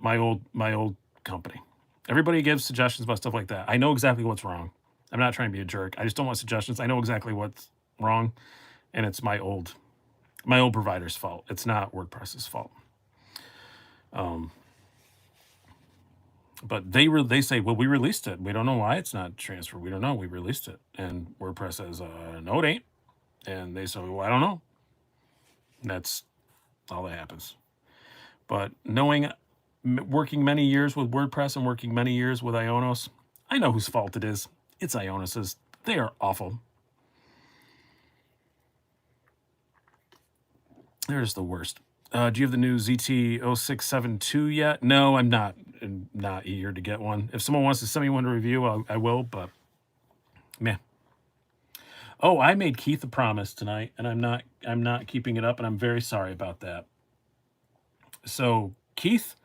my old company. Everybody gives suggestions about stuff like that. I know exactly what's wrong. I'm not trying to be a jerk. I just don't want suggestions. I know exactly what's wrong, and it's my old provider's fault. It's not WordPress's fault. But they say, well, we released it. We don't know why it's not transferred. We don't know. We released it, and WordPress says, no, it ain't. And they say, well, I don't know. That's all that happens. But working many years with WordPress and working many years with Ionos, I know whose fault it is. It's Ionos's. They are awful. They're just the worst. Do you have the new ZT0672 yet? No, I'm not eager to get one. If someone wants to send me one to review, I will, but meh. Oh, I made Keith a promise tonight, and I'm not keeping it up, and I'm very sorry about that. So, Keith,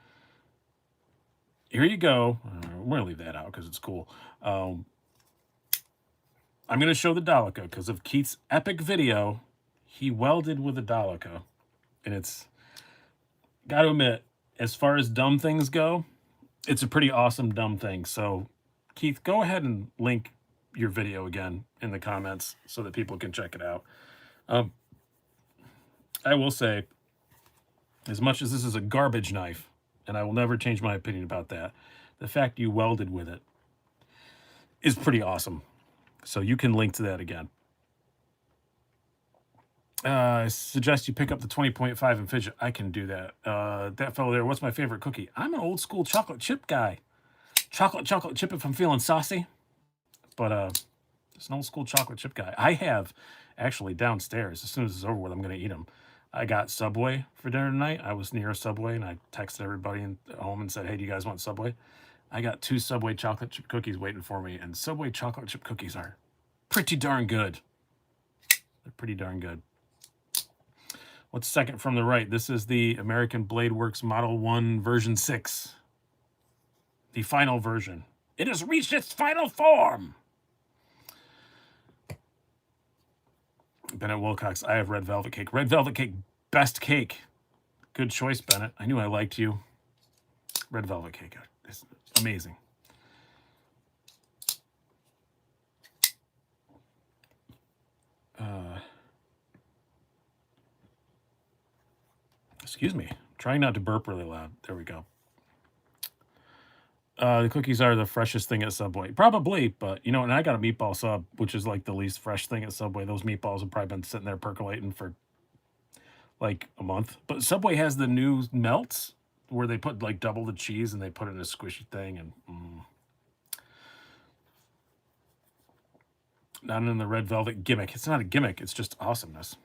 here you go. We're gonna leave that out because it's cool. I'm gonna show the Dolica because of Keith's epic video. He welded with a Dolica, and it's, gotta admit, as far as dumb things go, it's a pretty awesome dumb thing. So, Keith, go ahead and link your video again in the comments so that people can check it out. I will say, as much as this is a garbage knife, and I will never change my opinion about that, the fact you welded with it is pretty awesome. So you can link to that again. I suggest you pick up the 20.5 and fidget. I can do that. That fellow there, what's my favorite cookie? I'm an old school chocolate chip guy. Chocolate chip if I'm feeling saucy. But it's an old school chocolate chip guy. I have actually downstairs, as soon as it's over with, I'm going to eat them. I got Subway for dinner tonight. I was near a Subway, and I texted everybody at home and said, hey, do you guys want Subway? I got 2 Subway chocolate chip cookies waiting for me, and Subway chocolate chip cookies are pretty darn good. They're pretty darn good. What's second from the right? This is the American Blade Works Model 1 version 6. The final version. It has reached its final form. Bennett Wilcox, I have red velvet cake. Red velvet cake, best cake. Good choice, Bennett. I knew I liked you. Red velvet cake is amazing. Excuse me. Trying not to burp really loud. There we go. The cookies are the freshest thing at Subway. Probably, but, you know, and I got a meatball sub, which is like the least fresh thing at Subway. Those meatballs have probably been sitting there percolating for like a month. But Subway has the new melts where they put like double the cheese and they put it in a squishy thing. And not in the red velvet gimmick. It's not a gimmick. It's just awesomeness.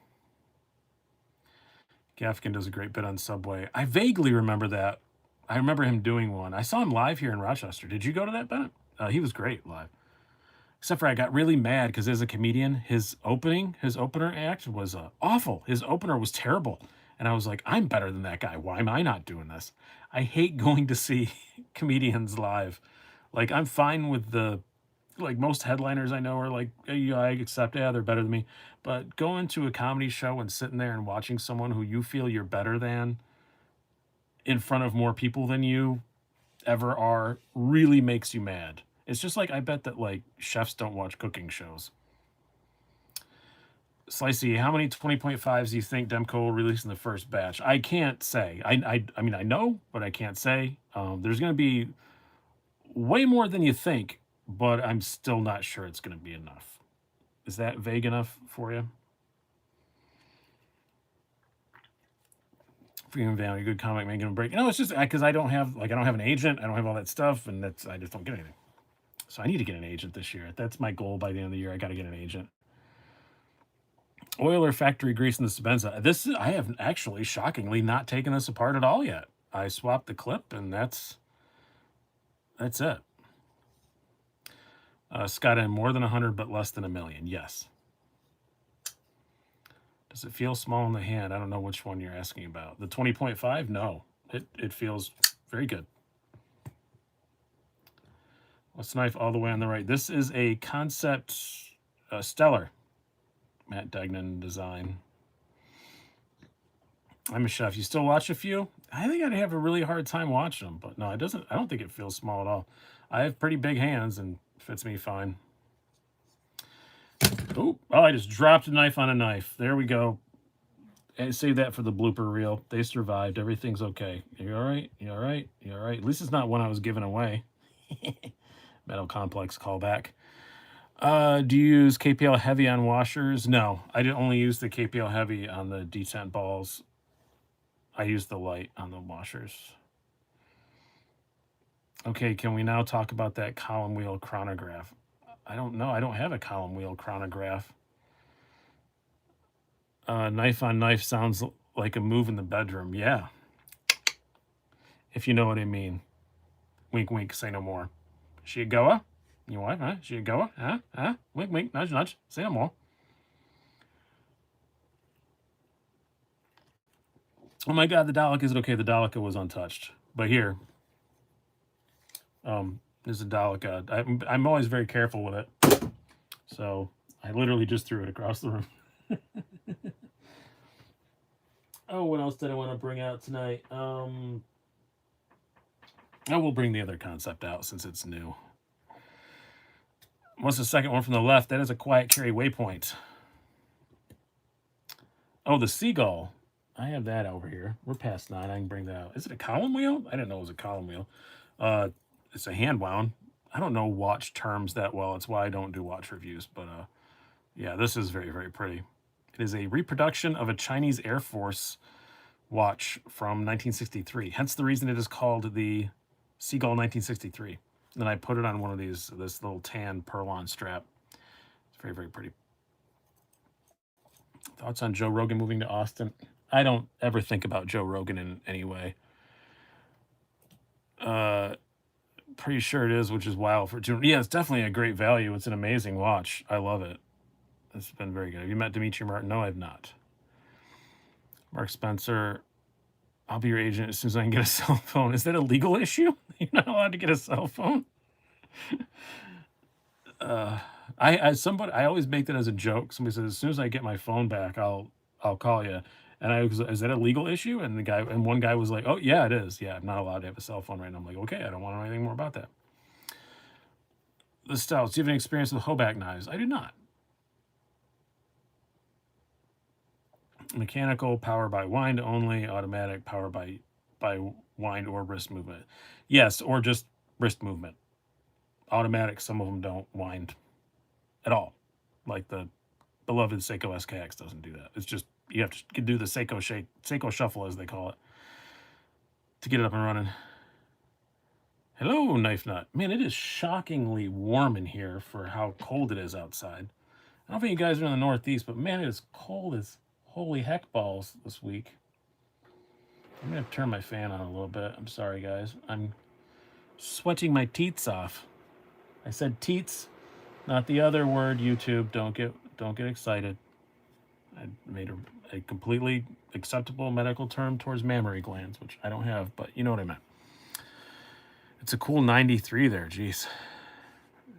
Gaffigan does a great bit on Subway. I vaguely remember that. I remember him doing one. I saw him live here in Rochester. Did you go to that, Bennett? He was great live. Except for I got really mad because as a comedian, his opener act was awful. His opener was terrible. And I was like, I'm better than that guy. Why am I not doing this? I hate going to see comedians live. Like, I'm fine with like most headliners I know are like, yeah, I accept, yeah, they're better than me. But going to a comedy show and sitting there and watching someone who you feel you're better than in front of more people than you ever are really makes you mad. It's just like I bet that like chefs don't watch cooking shows. Slicey, how many 20.5s do you think Demco will release in the first batch? I can't say. I mean I know, but I can't say. There's going to be way more than you think, but I'm still not sure it's going to be enough. Is that vague enough for you? Freedom Valley, good comic, making a break. No, it's just because I don't have an agent, I don't have all that stuff, and I just don't get anything. So I need to get an agent this year. That's my goal by the end of the year. I got to get an agent. Oil or factory grease in the Sebenza. I have actually shockingly not taken this apart at all yet. I swapped the clip, and that's it. Scott, in more than 100, but less than 1 million. Yes. Does it feel small in the hand? I don't know which one you're asking about. The 20.5? No. It feels very good. What's the knife all the way on the right? This is a Concept Stellar. Matt Degnan design. I'm a chef. You still watch a few? I think I'd have a really hard time watching them, but no, it doesn't. I don't think it feels small at all. I have pretty big hands and fits me fine. Oh, I just dropped a knife on a knife. There we go. I save that for the blooper reel. They survived. Everything's okay. You all right? You all right? You all right? At least it's not one I was giving away. Metal Complex callback. Do you use KPL Heavy on washers? No, I only use the KPL Heavy on the detent balls. I use the light on the washers. Okay, can we now talk about that column wheel chronograph? I don't know. I don't have a column wheel chronograph. Knife on knife sounds like a move in the bedroom. Yeah. If you know what I mean. Wink, wink, say no more. She a goer? You what, huh? She a goer? Huh? Wink, wink, nudge, nudge. Say no more. Oh my God, the Dalek, is it okay? The Dalek was untouched. But here, there's a Dalek. I'm always very careful with it. So I literally just threw it across the room. Oh, what else did I want to bring out tonight? I will bring the other concept out since it's new. What's the second one from the left? That is a quiet carry waypoint. Oh, the Seagull. I have that over here. We're past 9. I can bring that out. Is it a column wheel? I didn't know it was a column wheel. It's a hand wound. I don't know watch terms that well. It's why I don't do watch reviews. But yeah, this is very, very pretty. It is a reproduction of a Chinese Air Force watch from 1963. Hence the reason it is called the Seagull 1963. And then I put it on one of this little tan Perlon strap. It's very, very pretty. Thoughts on Joe Rogan moving to Austin? I don't ever think about Joe Rogan in any way. Pretty sure it is, which is wild for two. Yeah, it's definitely a great value. It's an amazing watch. I love it. It's been very good. Have you met Dimitri Martin? No, I have not. Mark Spencer, I'll be your agent as soon as I can get a cell phone. Is that a legal issue? You're not allowed to get a cell phone? I always make that as a joke. Somebody says, as soon as I get my phone back, I'll call you. And I was, is that a legal issue? And one guy was like, oh yeah, it is. Yeah, I'm not allowed to have a cell phone right now. I'm like, okay, I don't want to know anything more about that. The stouts. Do you have any experience with Hoback knives? I do not. Mechanical, power by wind only. Automatic, power by wind or wrist movement. Yes, or just wrist movement. Automatic, some of them don't wind at all. Like the beloved Seiko SKX doesn't do that. It's just, you have to do the Seiko shuffle, as they call it, to get it up and running. Hello, Knife Nut. Man, it is shockingly warm in here for how cold it is outside. I don't think you guys are in the Northeast, but man, it is cold as holy heck balls this week. I'm going to turn my fan on a little bit. I'm sorry, guys. I'm sweating my teats off. I said teats, Not the other word, YouTube. Don't get excited. I made a completely acceptable medical term towards mammary glands, which I don't have, but you know what I meant. It's a cool 93 there, geez.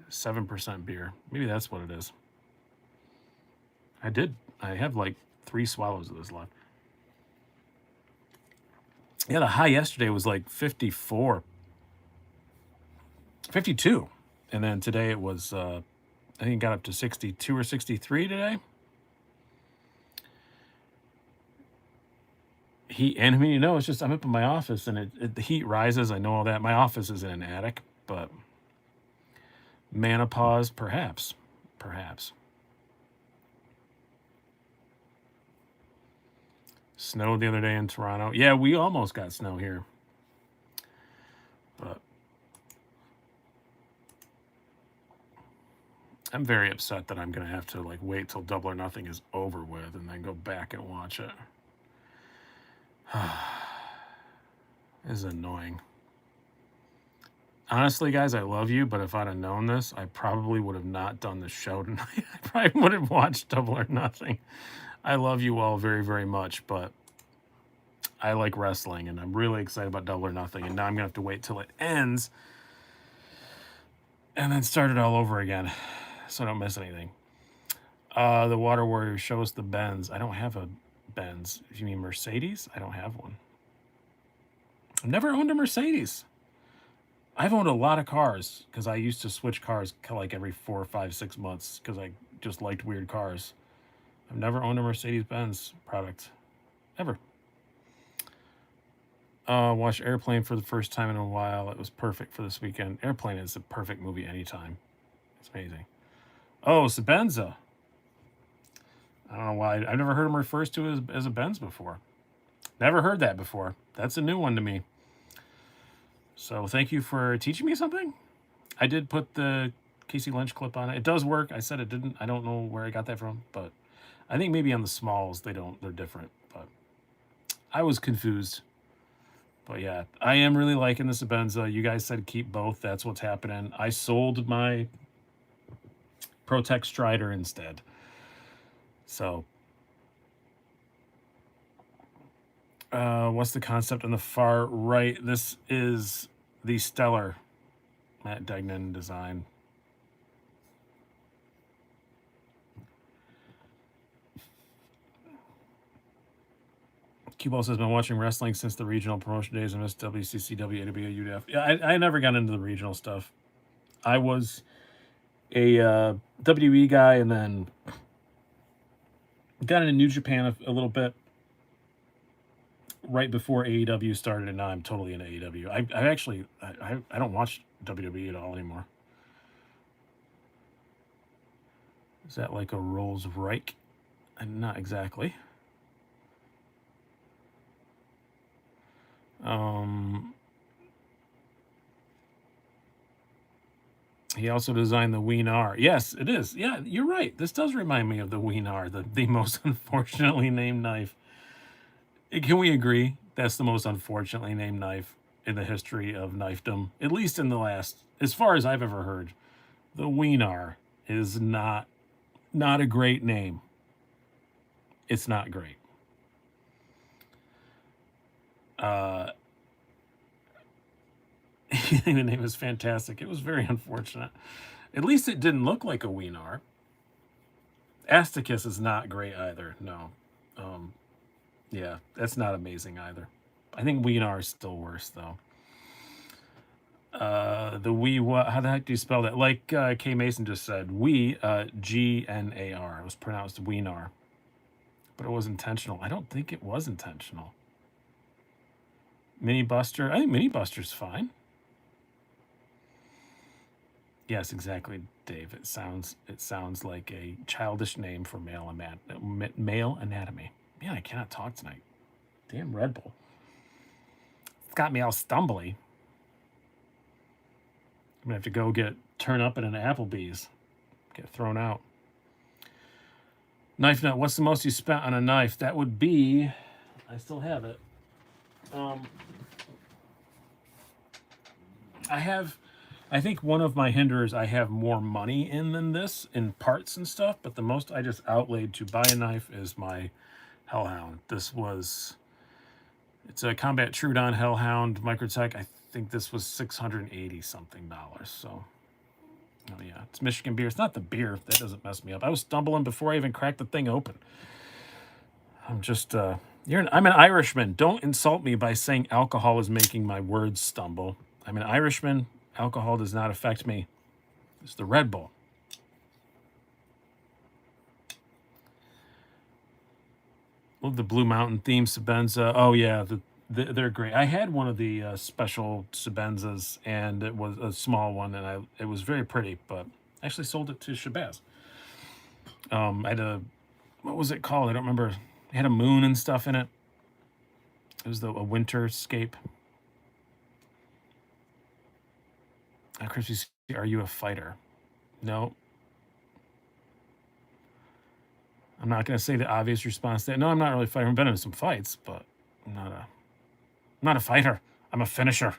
7% beer. Maybe that's what it is. I have like 3 swallows of this left. Yeah, the high yesterday was like 54. 52. And then today it was, I think it got up to 62 or 63 today. Heat, and I mean, you know, it's just I'm up in my office and the heat rises. I know all that. My office is in an attic, but menopause, perhaps. Snowed the other day in Toronto. Yeah, we almost got snow here. But I'm very upset that I'm going to have to like wait till Double or Nothing is over with and then go back and watch it. This is annoying. Honestly, guys, I love you, but if I'd have known this, I probably would have not done the show tonight. I probably would have watched Double or Nothing. I love you all very, very much, but I like wrestling, and I'm really excited about Double or Nothing, and now I'm going to have to wait till it ends and then start it all over again so I don't miss anything. The Water Warrior, show us the Benz. I don't have a Benz. If you mean Mercedes, I don't have one. I've never owned a Mercedes. I've owned a lot of cars because I used to switch cars like every 4, 5, 6 months because I just liked weird cars. I've never owned a Mercedes-Benz product. Ever. Watched Airplane for the first time in a while. It was perfect for this weekend. Airplane is a perfect movie anytime. It's amazing. Oh, Sabenza. I don't know why. I've never heard him referred to as a Benz before. Never heard that before. That's a new one to me. So thank you for teaching me something. I did put the Casey Lynch clip on it. It does work. I said it didn't. I don't know where I got that from, but I think maybe on the smalls they're different. But I was confused. But yeah, I am really liking the Sabenza. You guys said keep both. That's what's happening. I sold my ProTech Strider instead. So what's the concept on the far right? This is the Stellar Matt Degnan design. Q-Ball says, been watching wrestling since the regional promotion days. I missed WCCW, AWA, UDF. Yeah, I never got into the regional stuff. I was a WWE guy and then got into New Japan a little bit right before AEW started, and now I'm totally into AEW. I don't watch WWE at all anymore. Is that like a Rolls Reich? Not exactly. He also designed the Wienar. Yes, it is. Yeah, you're right. This does remind me of the Wienar, the most unfortunately named knife. Can we agree that's the most unfortunately named knife in the history of knifedom? At least in the last, as far as I've ever heard, the Wienar is not a great name. It's not great. The name is fantastic. It was very unfortunate. At least it didn't look like a Wienar. Asticus is not great either. No. Yeah, that's not amazing either. I think Wienar is still worse though. How the heck do you spell that? Like K Mason just said, Gnar. It was pronounced Wienar, but it was intentional. I don't think it was intentional. Mini Buster. I think Mini Buster's fine. Yes, exactly, Dave. It sounds like a childish name for male anatomy. Man, I cannot talk tonight. Damn Red Bull. It's got me all stumbly. I'm gonna have to go turn up at an Applebee's. Get thrown out. Knife nut. What's the most you spent on a knife? That would be. I still have it. I have I think one of my hinders I have more money in than this in parts and stuff, but the most I just outlaid to buy a knife is my Hellhound. It's a Combat Trudon Hellhound Microtech. I think this was $680 something. So, oh yeah, it's Michigan beer. It's not the beer that doesn't mess me up. I was stumbling before I even cracked the thing open. I'm just I'm an Irishman. Don't insult me by saying alcohol is making my words stumble. I'm an Irishman. Alcohol does not affect me. It's the Red Bull. Love the Blue Mountain theme Sabenza. Oh yeah, they're great. I had one of the special Sabenzas, and it was a small one, and it was very pretty. But I actually sold it to Shabazz. I had a, what was it called? I don't remember. It had a moon and stuff in it. It was a winterscape. Crispy, are you a fighter? No. I'm not going to say the obvious response to that. No, I'm not really a fighter. I've been in some fights, but I'm not a fighter. I'm a finisher.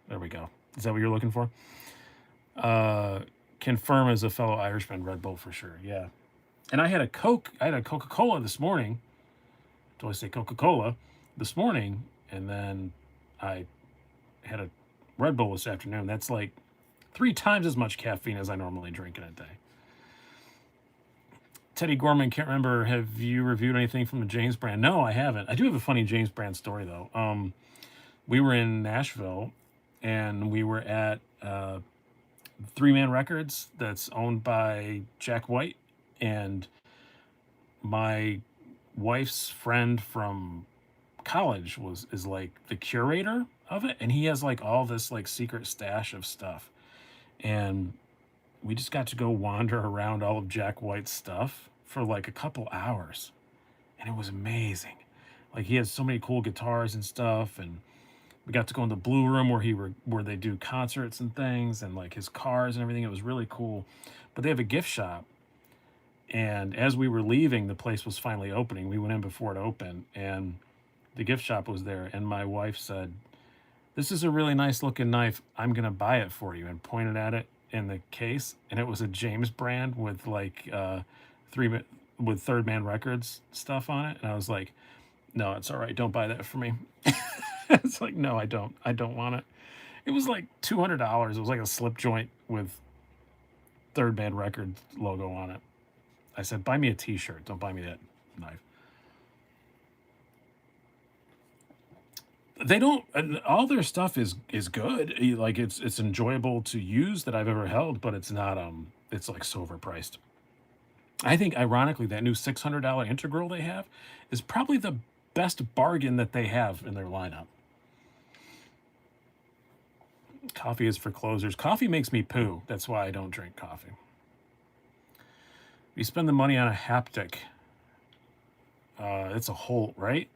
There we go. Is that what you're looking for? Confirm as a fellow Irishman, Red Bull for sure. Yeah. And I had a Coca-Cola this morning. Do I say Coca-Cola this morning? And then I had a Red Bull this afternoon. That's like 3 times as much caffeine as I normally drink in a day. Teddy Gorman, can't remember. Have you reviewed anything from the James brand? No, I haven't. I do have a funny James brand story though. We were in Nashville, and we were at 3-Man Records that's owned by Jack White, and my wife's friend from college is like the curator of it, and he has like all this like secret stash of stuff, and we just got to go wander around all of Jack White's stuff for like a couple hours, and it was amazing. Like he has so many cool guitars and stuff, and we got to go in the Blue Room where they do concerts and things, and like his cars and everything. It was really cool. But they have a gift shop, and as we were leaving, the place was finally opening. We went in before it opened, and the gift shop was there, and my wife said, "This is a really nice looking knife. I'm gonna buy it for you," and pointed at it in the case, and it was a James brand with like with 3rd Man Records stuff on it, and I was like, "No, it's all right. Don't buy that for me." It's like, no, I don't want it. It was like $200. It was like a slip joint with 3rd Man Records logo on it. I said, buy me a T-shirt. Don't buy me that knife. They don't. All their stuff is good. Like it's enjoyable to use that I've ever held, but it's not. It's like so overpriced. I think, ironically, that new $600 integral they have is probably the best bargain that they have in their lineup. Coffee is for closers. Coffee makes me poo. That's why I don't drink coffee. You spend the money on a haptic. It's a Holt, right?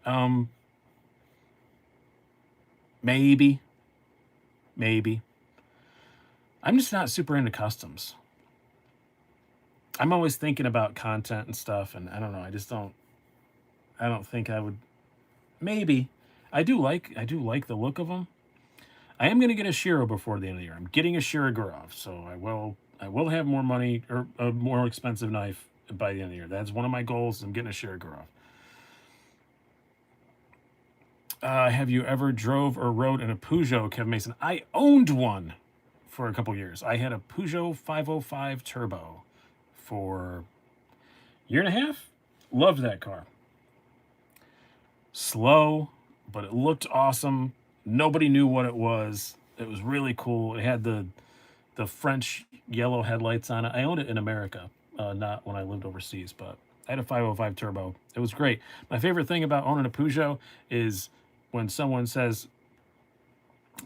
Maybe. I'm just not super into customs. I'm always thinking about content and stuff, and I don't know. I don't think I would. Maybe. I do like the look of them. I am going to get a Shiro before the end of the year. I'm getting a Shirogorov, so I will have more money or a more expensive knife by the end of the year. That's one of my goals. I'm getting a Shirogorov. Have you ever drove or rode in a Peugeot, Kevin Mason? I owned one for a couple years. I had a Peugeot 505 Turbo for a year and a half. Loved that car. Slow, but it looked awesome. Nobody knew what it was. It was really cool. It had the French yellow headlights on it. I owned it in America, not when I lived overseas, but I had a 505 Turbo. It was great. My favorite thing about owning a Peugeot is when someone says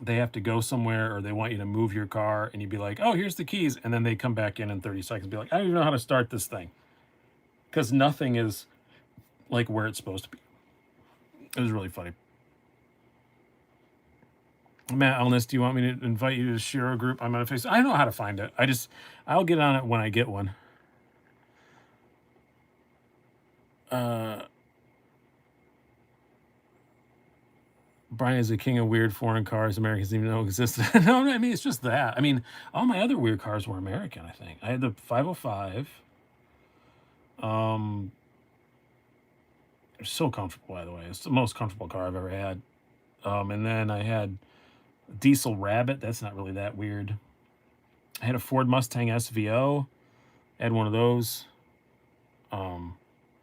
they have to go somewhere or they want you to move your car, and you'd be like, "Oh, here's the keys," and then they come back in 30 seconds and be like, "I don't even know how to start this thing," because nothing is like where it's supposed to be. It was really funny. Matt Elness, do you want me to invite you to the Shiro group? I'm on Facebook. I don't know how to find it. I'll get on it when I get one. Brian is the king of weird foreign cars Americans didn't even know existed. No, I mean, it's just that. I mean, all my other weird cars were American, I think. I had the 505. It's so comfortable, by the way. It's the most comfortable car I've ever had. And then I had a Diesel Rabbit. That's not really that weird. I had a Ford Mustang SVO. I had one of those,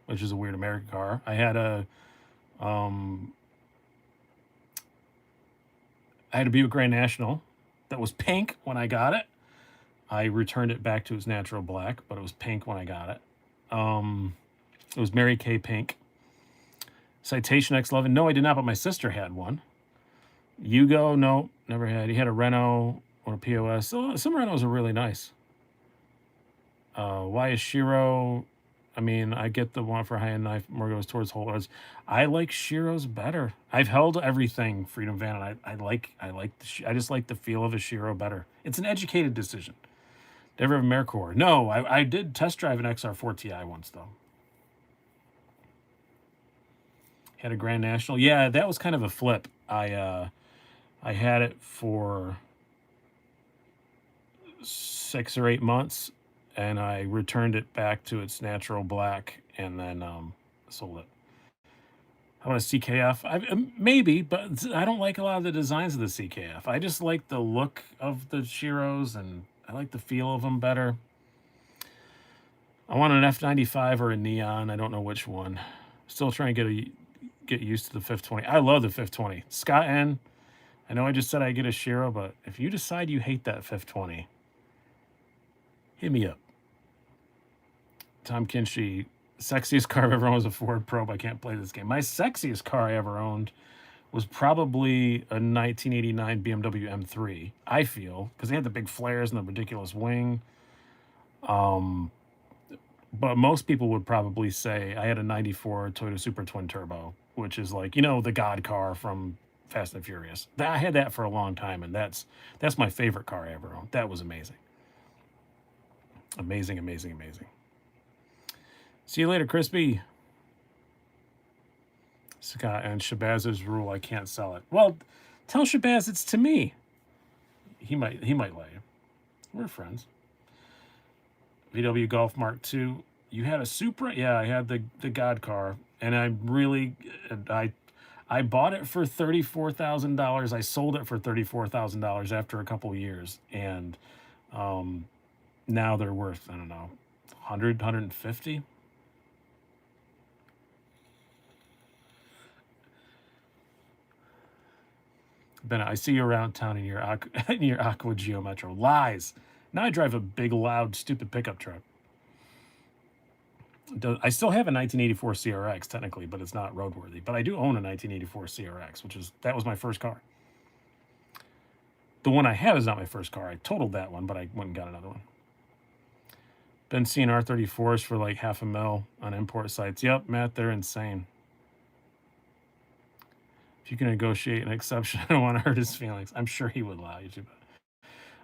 which is a weird American car. I had a Buick Grand National that was pink when I got it. I returned it back to its natural black, but it was pink when I got it. It was Mary Kay pink. Citation X11. No, I did not, but my sister had one. Yugo, no, never had. He had a Renault or a POS. So, some Renaults are really nice. Why is Shiro? I mean, I get the one for high-end knife more goes towards holders. I like Shiro's better. I've held everything Freedom Van, and I just like the feel of a Shiro better. It's an educated decision. Did ever have a Mercor? No, I did test drive an XR4 Ti once though. Had a Grand National. Yeah, that was kind of a flip. I had it for 6 or 8 months, and I returned it back to its natural black, and then sold it. How about a CKF? Maybe, but I don't like a lot of the designs of the CKF. I just like the look of the Shiros, and I like the feel of them better. I want an F95 or a Neon. I don't know which one. Still trying to get used to the 520. I love the 520. Scott N. I know I just said I get a Shiro, but if you decide you hate that 520, hit me up. Tom Kinsey, sexiest car I've ever owned was a Ford Probe. I can't play this game. My sexiest car I ever owned was probably a 1989 BMW M3, I feel, because they had the big flares and the ridiculous wing. But most people would probably say I had a 94 Toyota Supra Twin Turbo, which is like, the God car from Fast and Furious. I had that for a long time, and that's my favorite car I ever owned. That was amazing. Amazing, amazing, amazing. See you later, Crispy. Scott and Shabaz's rule, I can't sell it. Well, tell Shabazz it's to me. He might let you. We're friends. VW Golf Mark II. You had a Supra? Yeah, I had the God car, and I bought it for $34,000. I sold it for $34,000 after a couple of years, and now they're worth, I don't know, 100, 150. Bennett, I see you around town in your Aqua Geo Metro. Lies. Now I drive a big, loud, stupid pickup truck. I still have a 1984 CRX technically, but it's not roadworthy. But I do own a 1984 CRX, that was my first car. The one I have is not my first car. I totaled that one, but I went and got another one. Been seeing R34s for like $500,000 on import sites. Yep, Matt, they're insane. If you can negotiate an exception, I don't want to hurt his feelings. I'm sure he would allow you to.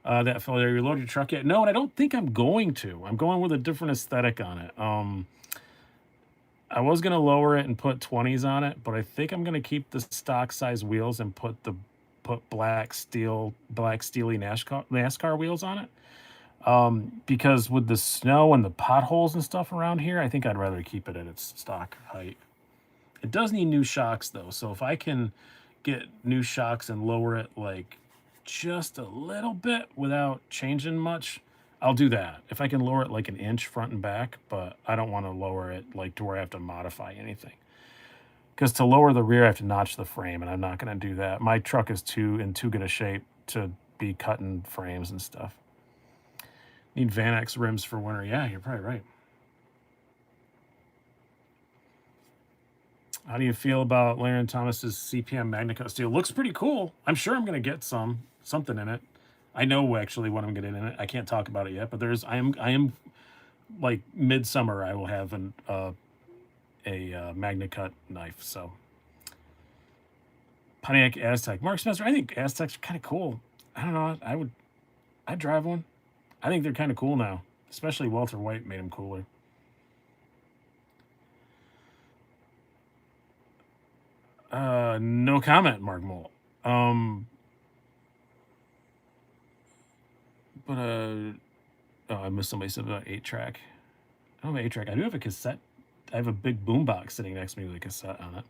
But that fella there, you loaded your truck yet? No, and I don't think I'm going to. I'm going with a different aesthetic on it. I was going to lower it and put 20s on it, but I think I'm going to keep the stock size wheels and put black steely NASCAR wheels on it. Because with the snow and the potholes and stuff around here, I think I'd rather keep it at its stock height. It does need new shocks though, so if I can get new shocks and lower it like just a little bit without changing much, I'll do that. If I can lower it like an inch front and back, but I don't want to lower it like to where I have to modify anything. Because to lower the rear, I have to notch the frame, and I'm not going to do that. My truck is in too good a shape to be cutting frames and stuff. Need Van-X rims for winter. Yeah, you're probably right. How do you feel about Laren Thomas's CPM MagnaCut steel? Looks pretty cool. I'm sure I'm going to get something in it. I know actually what I'm getting in it. I can't talk about it yet, but I am like midsummer. I will have a MagnaCut knife. So Pontiac Aztec, Mark Spencer. I think Aztecs are kind of cool. I don't know. I'd drive one. I think they're kind of cool now, especially Walter White made them cooler. No comment, Mark Mole. But oh, I missed somebody said about 8-track. I don't have an 8-track. I do have a cassette. I have a big boombox sitting next to me with a cassette on it.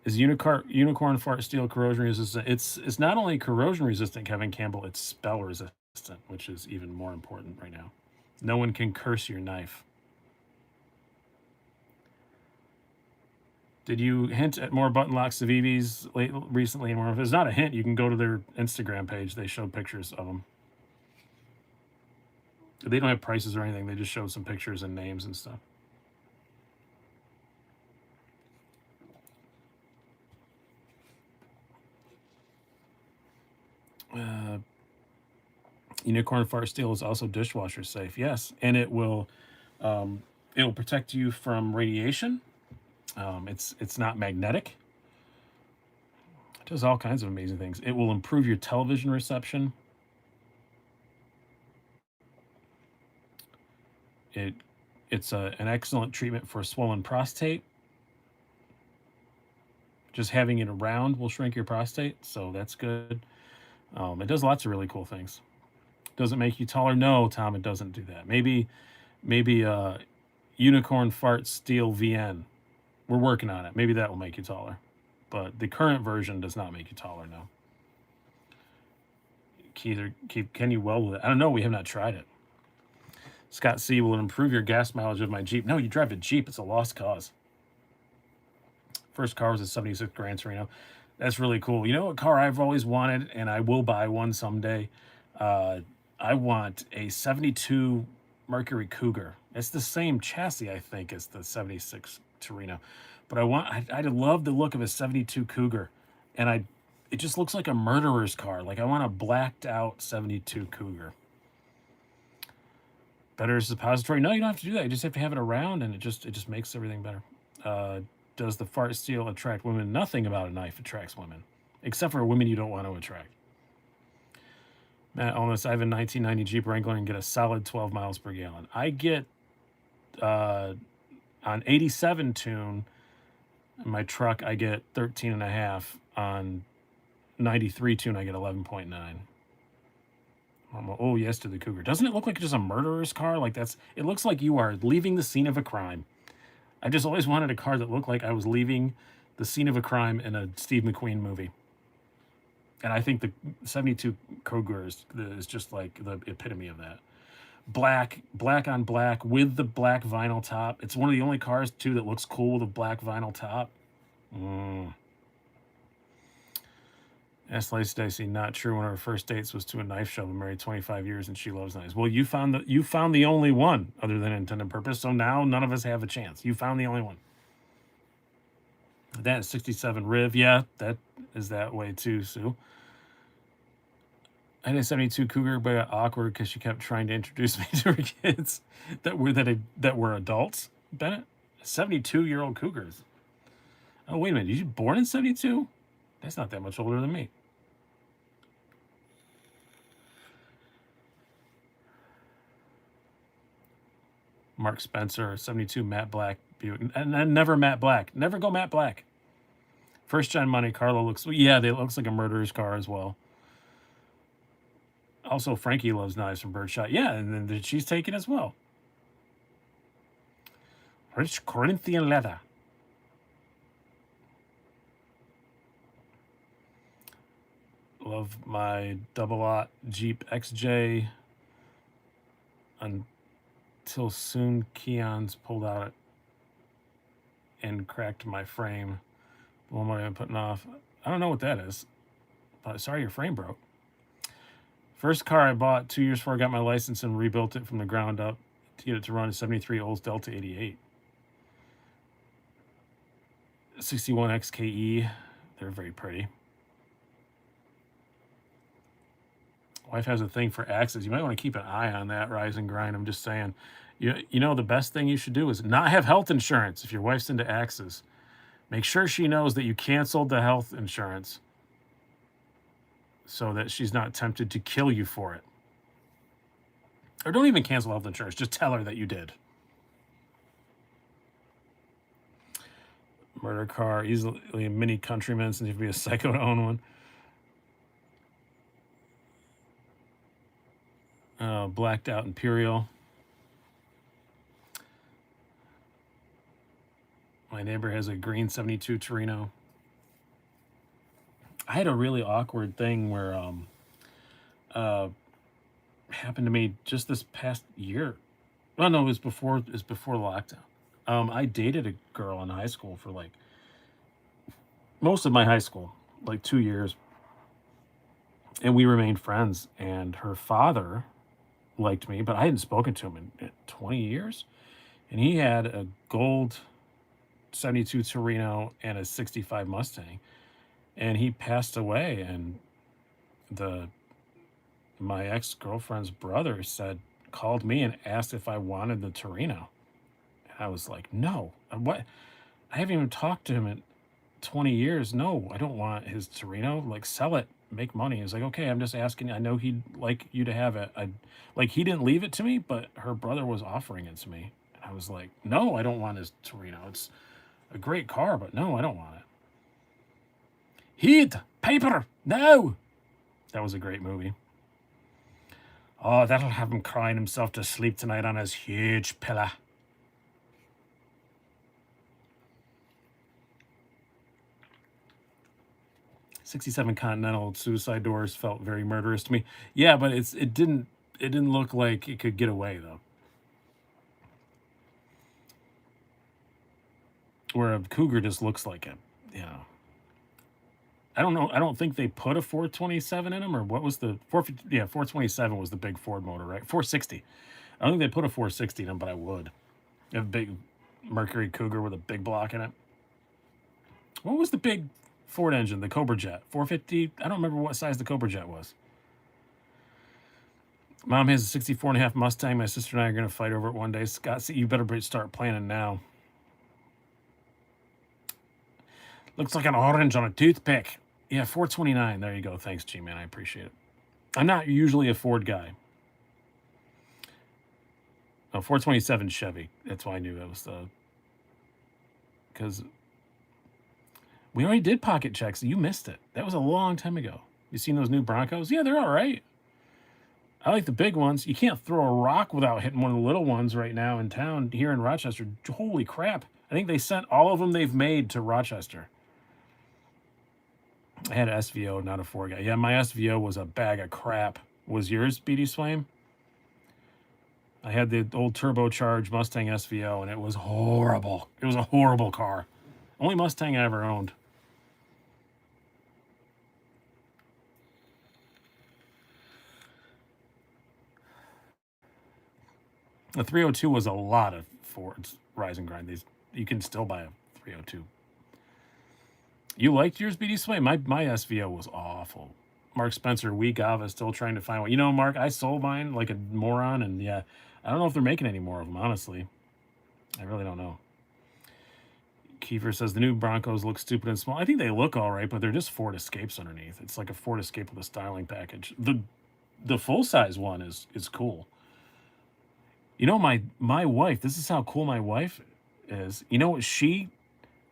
Is unicorn fart steel corrosion resistant? It's not only corrosion resistant, Kevin Campbell. It's spell resistant, which is even more important right now. No one can curse your knife. Did you hint at more button locks of EVs recently? And if it's not a hint, you can go to their Instagram page. They show pictures of them. They don't have prices or anything. They just show some pictures and names and stuff. Unicorn fart steel is also dishwasher safe. Yes, and it'll protect you from radiation. It's not magnetic. It does all kinds of amazing things. It will improve your television reception. It's an excellent treatment for swollen prostate. Just having it around will shrink your prostate, so that's good. It does lots of really cool things. Does it make you taller? No, Tom, it doesn't do that. Maybe unicorn fart steel VN. We're working on it. Maybe that will make you taller. But the current version does not make you taller, no. Can you weld with it? I don't know. We have not tried it. Scott C. Will it improve your gas mileage of my Jeep? No, you drive a Jeep. It's a lost cause. First car was a 76 Gran Torino. That's really cool. You know what car I've always wanted, and I will buy one someday? I want a 72 Mercury Cougar. It's the same chassis, I think, as the 76 Torino. But I love the look of a 72 Cougar. And it just looks like a murderer's car. Like I want a blacked out 72 Cougar. Better suppository? No, you don't have to do that. You just have to have it around, and it just makes everything better. Does the fart steel attract women? Nothing about a knife attracts women, except for women you don't want to attract. Matt, almost. I have a 1990 Jeep Wrangler and get a solid 12 miles per gallon. I get on 87 tune, in my truck, I get 13 and a half. On 93 tune, I get 11.9. Oh, yes to the Cougar. Doesn't it look like just a murderer's car? Like it looks like you are leaving the scene of a crime. I just always wanted a car that looked like I was leaving the scene of a crime in a Steve McQueen movie. And I think the 72 Cougar is just like the epitome of that. Black on black with the black vinyl top. It's one of the only cars, too, that looks cool with a black vinyl top. Asked Stacy, not true. One of her first dates was to a knife shop. Been married 25 years, and she loves knives. Well, you found the only one other than intended purpose. So now none of us have a chance. You found the only one. That 67 Riv, yeah, that is that way too, Sue. I had a 72 Cougar, but got awkward because she kept trying to introduce me to her kids that were adults. Bennett, 72-year-old Cougars. Oh, wait a minute, you born in 72? That's not that much older than me. Mark Spencer, 72 Matte Black Buick. And never Matte Black. Never go Matte Black. First gen Monte Carlo looks like a murderer's car as well. Also, Frankie loves knives from Birdshot. Yeah, and then she's taken as well. Rich Corinthian leather. Love my double-aught Jeep XJ until soon Keon's pulled out and cracked my frame. The one I've been putting off. I don't know what that is. But sorry your frame broke. First car I bought 2 years before I got my license and rebuilt it from the ground up to get it to run a 73 Olds Delta 88. 61 XKE. They're very pretty. Wife has a thing for axes. You might want to keep an eye on that, Rise and Grind. I'm just saying. You know, the best thing you should do is not have health insurance if your wife's into axes. Make sure she knows that you canceled the health insurance so that she's not tempted to kill you for it. Or don't even cancel health insurance. Just tell her that you did. Murder car, easily a mini Countryman since you'd be a psycho to own one. Blacked out Imperial. My neighbor has a green 72 Torino. I had a really awkward thing where happened to me just this past year. Well, no, it was before lockdown. I dated a girl in high school for like most of my high school, like 2 years, and we remained friends. And her father liked me, but I hadn't spoken to him in 20 years. And he had a gold 72 Torino and a 65 Mustang, and he passed away. And the my ex-girlfriend's brother called me and asked if I wanted the Torino. And I was like, no. What? I haven't even talked to him in 20 years. No, I don't want his Torino. Like, sell it, make money. He's like, okay, I'm just asking. I know he'd like you to have it. He didn't leave it to me, but her brother was offering it to me. And I was like, no, I don't want his Torino. It's a great car, but no, I don't want it. Heat, paper, no. That was a great movie. Oh, that'll have him crying himself to sleep tonight on his huge pillow. '67 Continental suicide doors felt very murderous to me. Yeah, but it didn't look like it could get away though. Where a Cougar just looks like it, you know. I don't know. I don't think they put a 427 in them, or what was the 450? Yeah, 427 was the big Ford motor, right? 460. I don't think they put a 460 in them, but I would. A big Mercury Cougar with a big block in it. What was the big Ford engine? The Cobra Jet 450. I don't remember what size the Cobra Jet was. Mom has a 64 and a half Mustang. My sister and I are going to fight over it one day. Scott, you better start planning now. Looks like an orange on a toothpick. Yeah, 429. There you go. Thanks, G-Man. I appreciate it. I'm not usually a Ford guy. Oh, 427 Chevy. That's why I knew that was the... Because we already did pocket checks. You missed it. That was a long time ago. You seen those new Broncos? Yeah, they're all right. I like the big ones. You can't throw a rock without hitting one of the little ones right now in town here in Rochester. Holy crap. I think they sent all of them they've made to Rochester. I had an SVO, not a Ford guy. Yeah, my SVO was a bag of crap. Was yours, BD Swaim? I had the old turbocharged Mustang SVO, and it was horrible. It was a horrible car. Only Mustang I ever owned. The 302 was a lot of Ford's rise and grind. You can still buy a 302. You liked yours, BD Sway? My SVO was awful. Mark Spencer, we GAW still trying to find one. You know, Mark, I sold mine like a moron, and yeah, I don't know if they're making any more of them, honestly. I really don't know. Kiefer says the new Broncos look stupid and small. I think they look all right, but they're just Ford Escapes underneath. It's like a Ford Escape with a styling package. The full size one is cool. You know, my wife, this is how cool my wife is. You know what she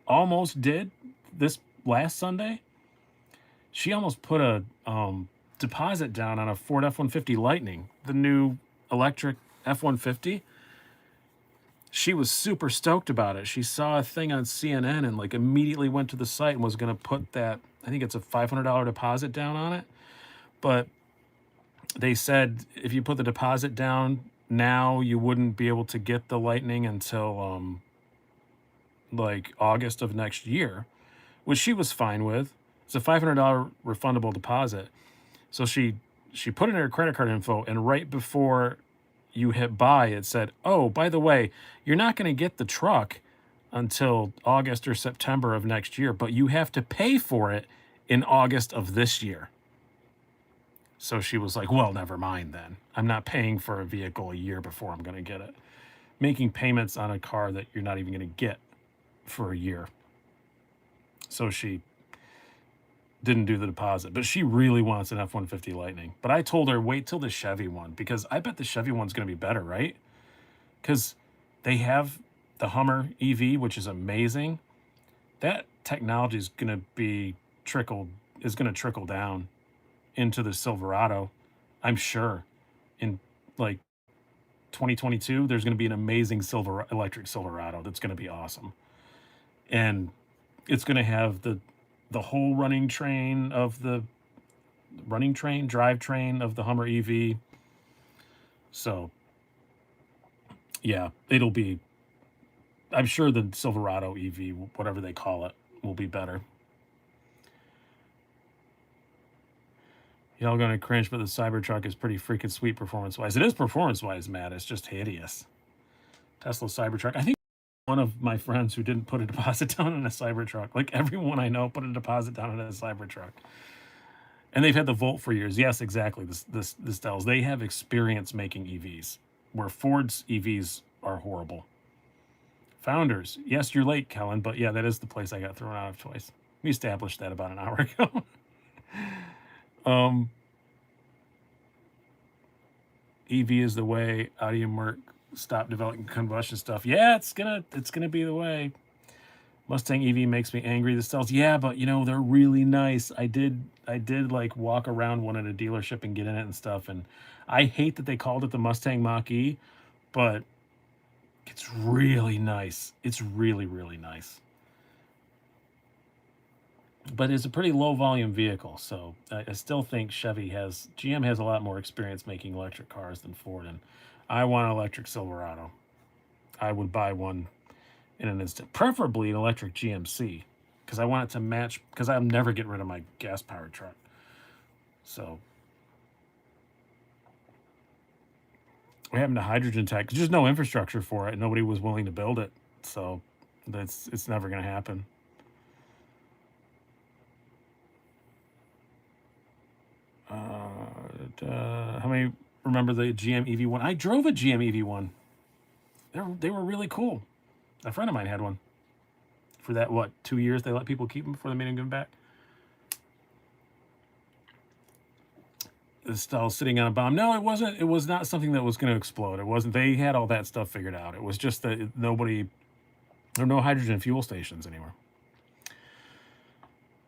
almost did this last Sunday? She almost put a deposit down on a Ford F-150 Lightning, the new electric F-150. She was super stoked about it. She saw a thing on CNN and like immediately went to the site and was going to put that, I think it's a $500 deposit down on it. But they said if you put the deposit down now, you wouldn't be able to get the Lightning until like August of next year, which she was fine with. It's a $500 refundable deposit. So she put in her credit card info, and right before you hit buy, it said, oh, by the way, you're not going to get the truck until August or September of next year, but you have to pay for it in August of this year. So she was like, well, never mind then. I'm not paying for a vehicle a year before I'm going to get it. Making payments on a car that you're not even going to get for a year. So she didn't do the deposit, but she really wants an F-150 Lightning. But I told her, wait till the Chevy one, because I bet the Chevy one's going to be better, right? Because they have the Hummer EV, which is amazing. that technology is going to be trickled is going to trickle down into the Silverado. I'm sure in like 2022 there's going to be an amazing electric Silverado that's going to be awesome. And it's going to have the whole drivetrain of the Hummer EV. So, yeah, it'll be I'm sure the Silverado EV, whatever they call it, will be better. Y'all gonna cringe, but the Cybertruck is pretty freaking sweet performance-wise. It is performance-wise, Matt. It's just hideous. Tesla Cybertruck. I think one of my friends who didn't put a deposit down on a Cybertruck. Like everyone I know put a deposit down on a Cybertruck. And they've had the Volt for years. Yes, exactly. This tells they have experience making EVs, where Ford's EVs are horrible. Founders. Yes, you're late, Kellen, but yeah, that is the place I got thrown out of twice. We established that about an hour ago. EV is the way. Audi and Merc stop developing combustion stuff. Yeah, it's gonna be the way. Mustang EV makes me angry. This tells, yeah, but you know they're really nice. I did like walk around one at a dealership and get in it and stuff, and I hate that they called it the Mustang Mach-E, but it's really nice. It's really nice. But it's a pretty low volume vehicle, so I still think GM has a lot more experience making electric cars than Ford, and I want an electric Silverado. I would buy one in an instant, preferably an electric GMC, because I want it to match, because I'm never getting rid of my gas-powered truck. So we happened to hydrogen tech, because there's no infrastructure for it. Nobody was willing to build it, so it's never going to happen. How many remember the GM EV1? I drove a GM EV1. They were really cool. A friend of mine had one. For that, 2 years they let people keep them before they made them give them back. It's all sitting on a bomb. No, it wasn't. It was not something that was going to explode. It wasn't. They had all that stuff figured out. It was just that there are no hydrogen fuel stations anymore.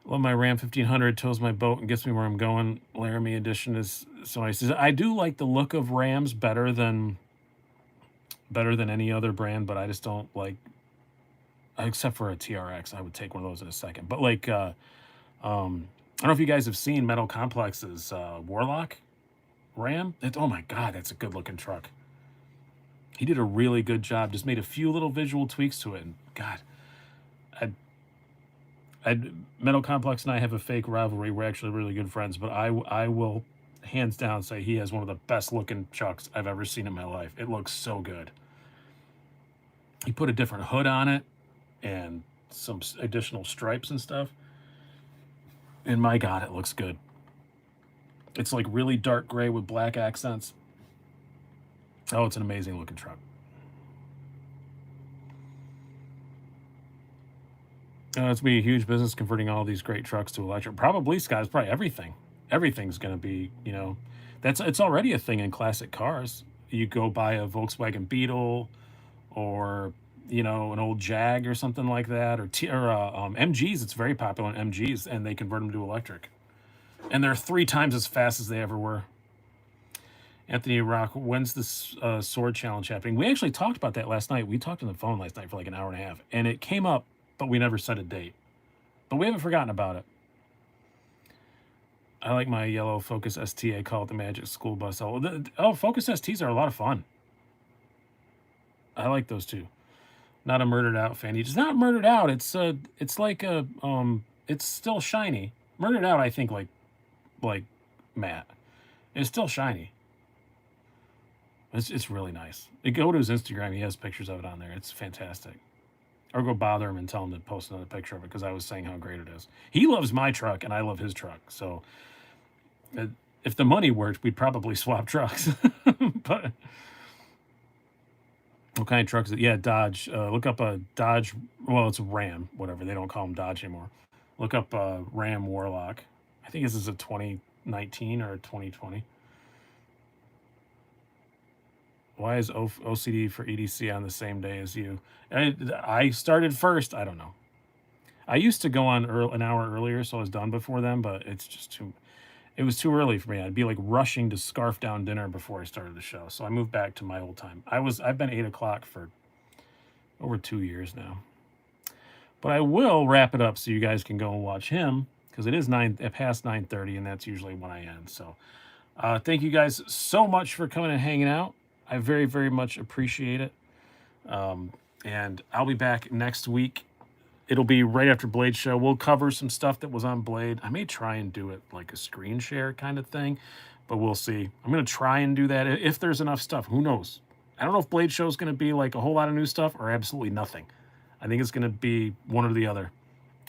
Love my Ram 1500, tows my boat and gets me where I'm going. Laramie edition is so nice. I do like the look of Rams better than any other brand, but I just don't like, except for a TRX. I would take one of those in a second. But like, I don't know if you guys have seen Metal Complex's Warlock Ram. Oh my God, that's a good looking truck. He did a really good job. Just made a few little visual tweaks to it, and God, Metal Complex and I have a fake rivalry. We're actually really good friends, but I will hands down say he has one of the best looking trucks I've ever seen in my life. It looks so good. He put a different hood on it and some additional stripes and stuff. And my God, it looks good. It's like really dark gray with black accents. Oh, it's an amazing looking truck. It's be a huge business converting all these great trucks to electric. Probably, Scott, it's probably everything. Everything's going to be, it's already a thing in classic cars. You go buy a Volkswagen Beetle or, an old Jag or something like that, or MGs. It's very popular in MGs, and they convert them to electric. And they're 3 times as fast as they ever were. Anthony Rock, when's this sword challenge happening? We actually talked about that last night. We talked on the phone last night for like an hour and a half, and it came up, but we never set a date. But we haven't forgotten about it. I like my yellow Focus ST. I call it the Magic School Bus. Focus STs are a lot of fun. I like those too. Not a murdered out fan. It's not murdered out. It's like it's still shiny. Murdered out, I think, like matte. It's still shiny. It's really nice. Go to his Instagram. He has pictures of it on there. It's fantastic. Or go bother him and tell him to post another picture of it, because I was saying how great it is. He loves my truck and I love his truck. So if the money worked, we'd probably swap trucks. But what kind of truck is it? Yeah, Dodge. Look up a Dodge. Well, it's a Ram, whatever. They don't call them Dodge anymore. Look up Ram Warlock. I think this is a 2019 or a 2020. Why is OCD for EDC on the same day as you? I started first. I don't know. I used to go on an hour earlier, so I was done before them, but it's just too. It was too early for me. I'd be like rushing to scarf down dinner before I started the show, so I moved back to my old time. I've been 8 o'clock for over 2 years now. But I will wrap it up so you guys can go and watch him because it is past 9:30, and that's usually when I end. So thank you guys so much for coming and hanging out. I very, very much appreciate it. And I'll be back next week. It'll be right after Blade Show. We'll cover some stuff that was on Blade. I may try and do it like a screen share kind of thing, but we'll see. I'm going to try and do that if there's enough stuff. Who knows? I don't know if Blade Show is going to be like a whole lot of new stuff or absolutely nothing. I think it's going to be one or the other.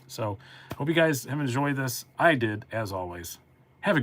So hope you guys have enjoyed this. I did, as always.